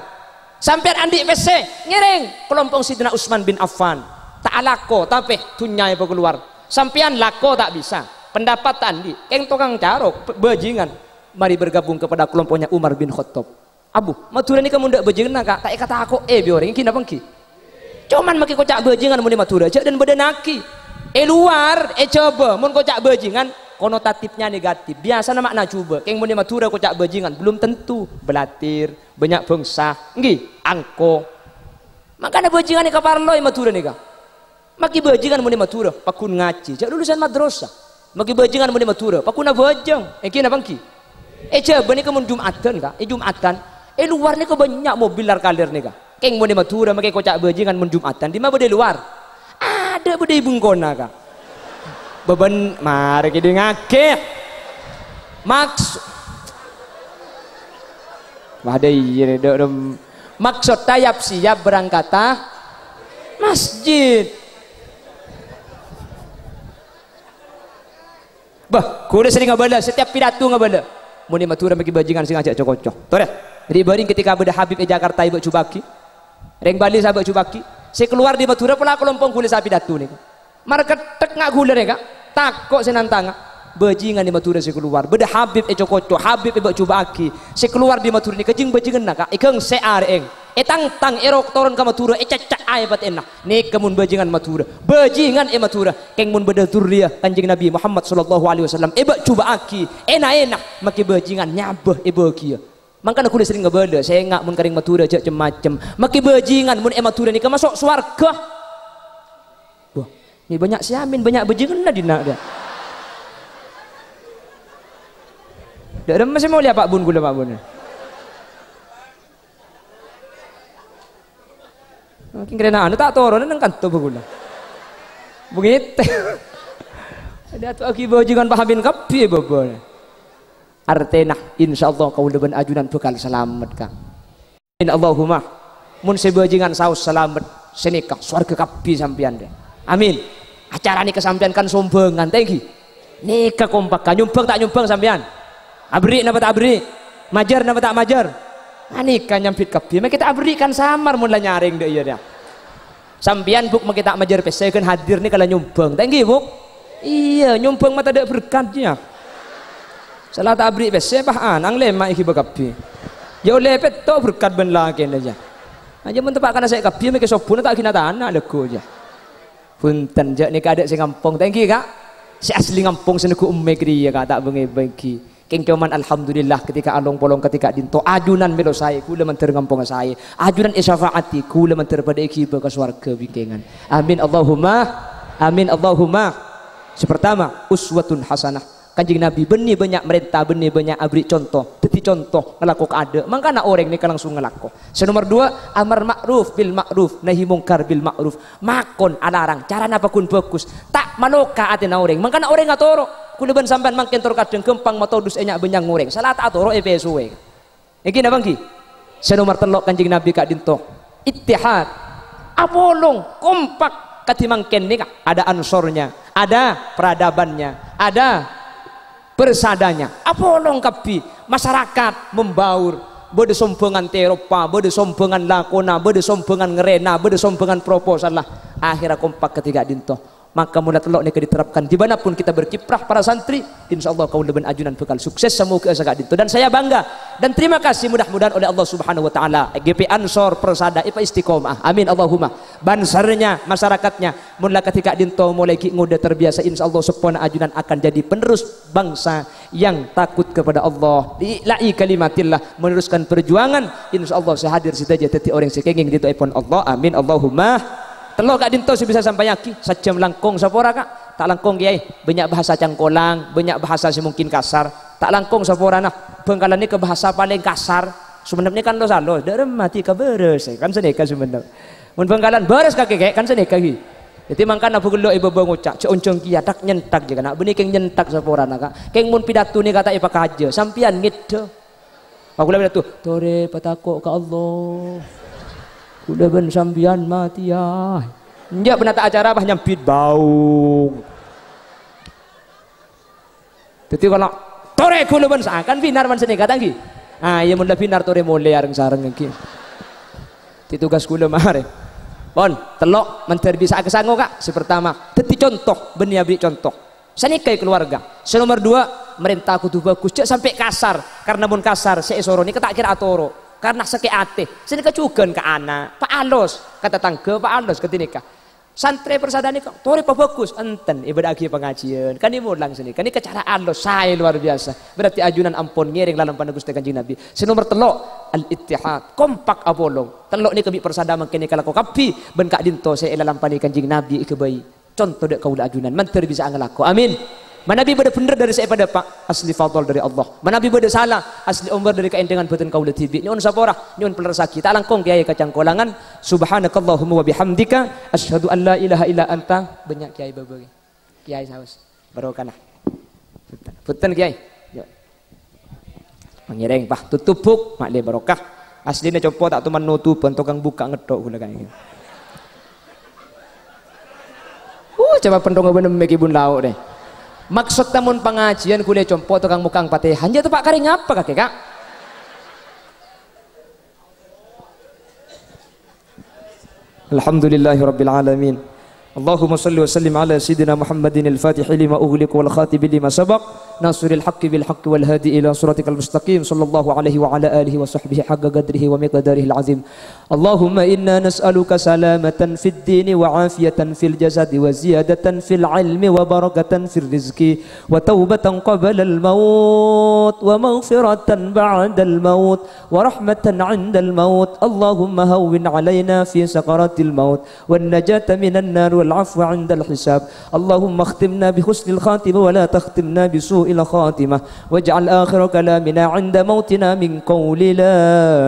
Sampean andi WC ngiring kelompok Sidina Utsman bin Affan. Tak alako tapi tunyai apa keluar. Sampean lako tak bisa. Pendapat tandi keng tukang carok bajingan. Mari bergabung kepada kelompoknya Umar bin Khattab. Abu, matura ni kamu ndak bajingan kak? Tak kata aku biore kina bangki. Cuman maki kocak bajingan muni matura cak dan bedenaki. Luar coba mun kocak bajingan konotatifnya negatif. Biasa nama makna coba. Keng muni matura kocak bajingan belum tentu belatir, banyak bangsa, nggih, angko. Makanya bajingan ni kaparloi matura ni kak. Maki bajingan muni matura pakun ngaji. Cak lulusan madrasah. Maki bajingan muni matura pakuna bajang. Kina bangki. Coba ni kamu Jumatan kak. Jumatan. Luar ni kau banyak mobil kalir ni kak. Keng muni matura maki kocak bajingan mun Jumatan. Di mana bade luar? Ada bade bungkona kak. Beban mari kita ngake maksud maksud tayap siap berangkat masjid. Bah, kuda sering ngabala setiap pidato ngabala. Muni matura bagi bajingan sing ajak cocok. Tore. Jadi baring ketika beda Habib Jakarta ibu cubaki. Reng Bali sahabat cubaki. Saya keluar di Matura pula kelompok kulit sapi pidato ni. Market tek ngak gula ni kak. Takok senantang bajingan di Matura saya keluar. Beda Habib cocok. Habib ibu cubaki. Saya keluar di Matura ni kejing bajingan nak kak. Ikeng sear eng. Tang erok toron ke Matura cacak ay bat enak. Ni kemun bajingan Matura. Bajingan Matura. Keng mun beda turria kanjeng Nabi Muhammad sallallahu alaihi wasallam. Ibu cubaki. Enak maki bajingan nyabah ibu kia. Makanya aku sering ngebala. Saya enggak mun karing Matura cak macam. Maki bajingan mun Matura ni ke masuk swarga. Wah, ni banyak siamin, banyak bajingan lah dina dia. Dak ada masih mau lihat Pak Bun gula Pak Bun. Makin kena anu tak turun nang kanto gula. Begitu. Ada tu aki bajingan pahamin kapi bobol. Artena insyaallah kau leban ajunan bekal selamat kang. Allahumma mun sebajingan saus selamat senikah swarga kapi sampean deh. Amin. Acara ni kesampean kan sombengan tengki. Nikah kompak kan nyumbang tak nyumbang sampean. Abri napa tak abri? Majar napa tak majar? Anika nyampit kabeh. Mek kita abri kan samar mun nyaring deh iya dia. Sampian buk mek kita majar pes kan hadir nih kalau nyumbang. Thank you, Buk. Iya, nyumbang mata ada berkatnya. Salah tak abri pes bah anang lemak iki kabeh. Ya lepet to berkat ben lagi aja. Aja mun tepak kana saya kabeh mek sobun tak kina tanah lego aja. Punten jak nika adek sing ngampung. Thank you, Kak. Si asli ngampung seneku umme kriya Kak tak bengi-bengi. Keng cuman alhamdulillah ketika along polong ketika dinto ajunan melo saya kula menter ngampung saya. Ajunan isyafaati kula menter pada ikiba ke swarga bingkengan. Amin Allahumma. Amin Allahumma. Sepertama uswatun hasanah. Kanjeng Nabi benih banyak merintah, benih banyak abri contoh, teti contoh ngelaku ada. Mangkana orang ni langsung ngelaku. Senomor dua amar ma'ruf bil ma'ruf, nahi mungkar bil ma'ruf. Makon alarang, cara napa kun bagus. Tak maloka atin orang. Mangkana orang ngatoro. Kulaban sampean mangken tor kadang gempang matodus enyak benyang ngoreng. Salah tak atoro epesuwe. Iki napa nggih? Senomor telok Kanjeng Nabi kak dinto. Ittihad. Apolong kompak katimangken nika ada ansornya, ada peradabannya, ada bersadanya. Apolong kapi masyarakat membaur bode sombongan Eropa, bode sombongan lakona, bode sombongan ngerena, bode sombongan proposal lah. Akhirnya kompak ketiga dinto. Maka mulai telok nika diterapkan dimanapun kita berkiprah para santri, insya Allah kau lebih ajunan bekal sukses semoga segala dinto. Dan saya bangga dan terima kasih mudah-mudahan oleh Allah Subhanahu Wa Taala GP Ansor Persada Ipa Istiqomah. Amin Allahumma. Bansarnya masyarakatnya mulai ketika dinto mulai ngudah terbiasa, insya Allah sepona ajunan akan jadi penerus bangsa yang takut kepada Allah. Ilahi kalimatillah meneruskan perjuangan. Insya Allah sehadir saja teti orang sekenging dinto ipon Allah. Amin Allahumma. Telok kak dinto sih bisa sampai yaki sajam langkong sapora kak tak langkong kiai banyak bahasa cangkolang banyak bahasa sih mungkin kasar tak langkong sapora nah Bengkalan ini ke bahasa paling kasar sebenarnya kan lo salah darah mati ke beres kan seneka sebenarnya mun Bengkalan beres kakek kan seneka hi jadi mangkana pukul lo ibu ngucak ceoncong kia tak nyentak juga nak benih keng nyentak sapora nak kak keng mun pidato nih kata ipa kaja sampian gitu aku bilang pidato tore patako ke Allah udah ben sambian mati ya. Enggak penata acara apa nyampit bau. Jadi kalau tore kulo ben kan binar man seni kata nggih. Ah iya mun binar tore mole areng sareng iki. Di tugas kulo mare. Pon telok menter bisa kesango Kak. Sepertama, dadi contoh ben beri contoh. Sanikai keluarga. Nomor dua merintah kudu bagus cek sampai kasar karena mun kasar seesoro ni ketak kira atoro. Karena sake ate sini kecugan ke anak Pak Alos kata tangga Pak Alos ketinika santri persadani kok tori Pak bagus enten ibadah lagi pengajian kan ini mulang sini kan ini kecara Alos saya luar biasa berarti ajunan ampun ngiring dalam pandangan Gusti Kanjeng Nabi. Senomor telok al ittihad kompak abolong telok ni kebi persada mangkene kalau kapi ben kak dinto saya dalam pandangan Kanjeng Nabi ikebai contoh dek kaula ajunan menteri bisa ngelako amin. Manabi beda bener dari saya pada Pak asli fadl dari Allah. Manabi beda salah asli umur dari keendengan beten kaula tibi. Nyun sapora, nyun pelerasaki. Tak langkong kiai kacang kolangan. Subhanakallahumma wa bihamdika asyhadu an la ilaha illa anta. Banyak kiai babagi. Kiai saus. Barokah nah. Punten kiai. Yo. Mangireng pah tutup buk makle barokah. Asline copo tak tuman nutupan tukang buka ngedok kula kae. Coba pendonga bener mekibun lauk deh. Maksud tamun pengajian kuliah compo tukang mukang patehan ya Pak kari ngapa kakek Kak? Alhamdulillahirabbil alamin. Allahumma salli wa sallim ala sayyidina Muhammadin al-Fatih lima ughliq wal khatib lima sabaq nasiril haqqi bil haqqi wal hadi ila siratikal mustaqim sallallahu alaihi wa ala alihi wa sahbihi haqqa qadrihi wa miqdarihi al-azim. Allahumma inna nas'aluka salamatan fid din wa afiyatan fil jasad wa ziyadatan fil ilmi wa barakatan fil rizqi wa taubatan qabla al-maut wa maghfiratan ba'da al-maut wa rahmatan 'inda al-maut. Allahumma hawwin 'alaina fi sakaratil maut wan najata minan nar والعفو عند الحساب. اللهم اختمنا بحسن الخاتمة ولا تختمنا بسوء الخاتمة واجعل آخر كلامنا عند موتنا من قول لا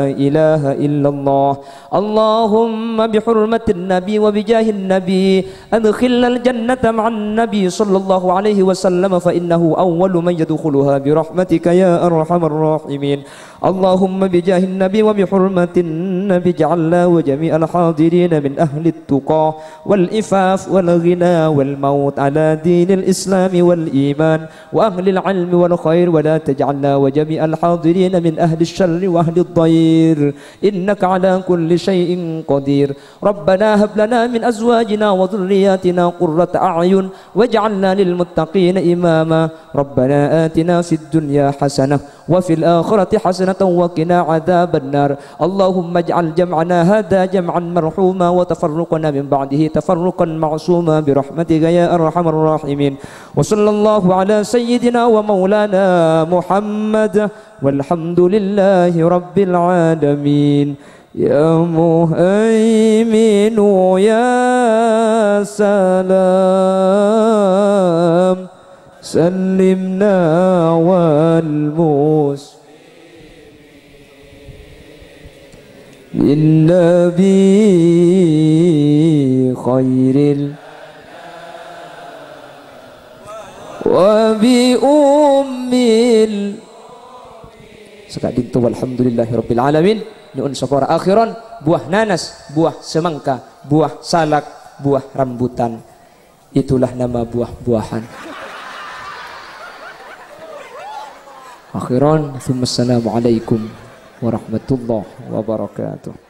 إله إلا الله. اللهم بحرمة النبي وبجاه النبي أدخلنا الجنة مع النبي صلى الله عليه وسلم فإنه أول من يدخلها برحمتك يا أرحم الراحمين. اللهم بجاه النبي وبحرمة النبي اجعلنا وجميع الحاضرين من أهل التقى والإفاف والغنى والموت على دين الإسلام والإيمان وأهل العلم والخير، ولا تجعلنا وجميع الحاضرين من أهل الشر وأهل الضير، إنك على كل شيء قدير. ربنا هب لنا من أزواجنا وذرياتنا قرة أعين واجعلنا للمتقين إماما. ربنا آتنا في الدنيا حسنة وفي الآخرة حسنة وقنا عذاب النار. اللهم اجعل جمعنا هذا جمعا مرحوما وتفرقنا من بعده تفرقا معصوما برحمتك يا أرحم الراحمين. وصلى الله على سيدنا ومولانا محمد والحمد لله رب العالمين. يا مهيمن يا سلام سلمنا والمسلمين للنبي خير وبأم sekadintu walhamdulillahi rabbil alamin. Nyuun syukur akhiran buah nanas, buah semangka, buah salak, buah rambutan, itulah nama buah-buahan. Akhiran, assalamualaikum warahmatullahi wabarakatuh.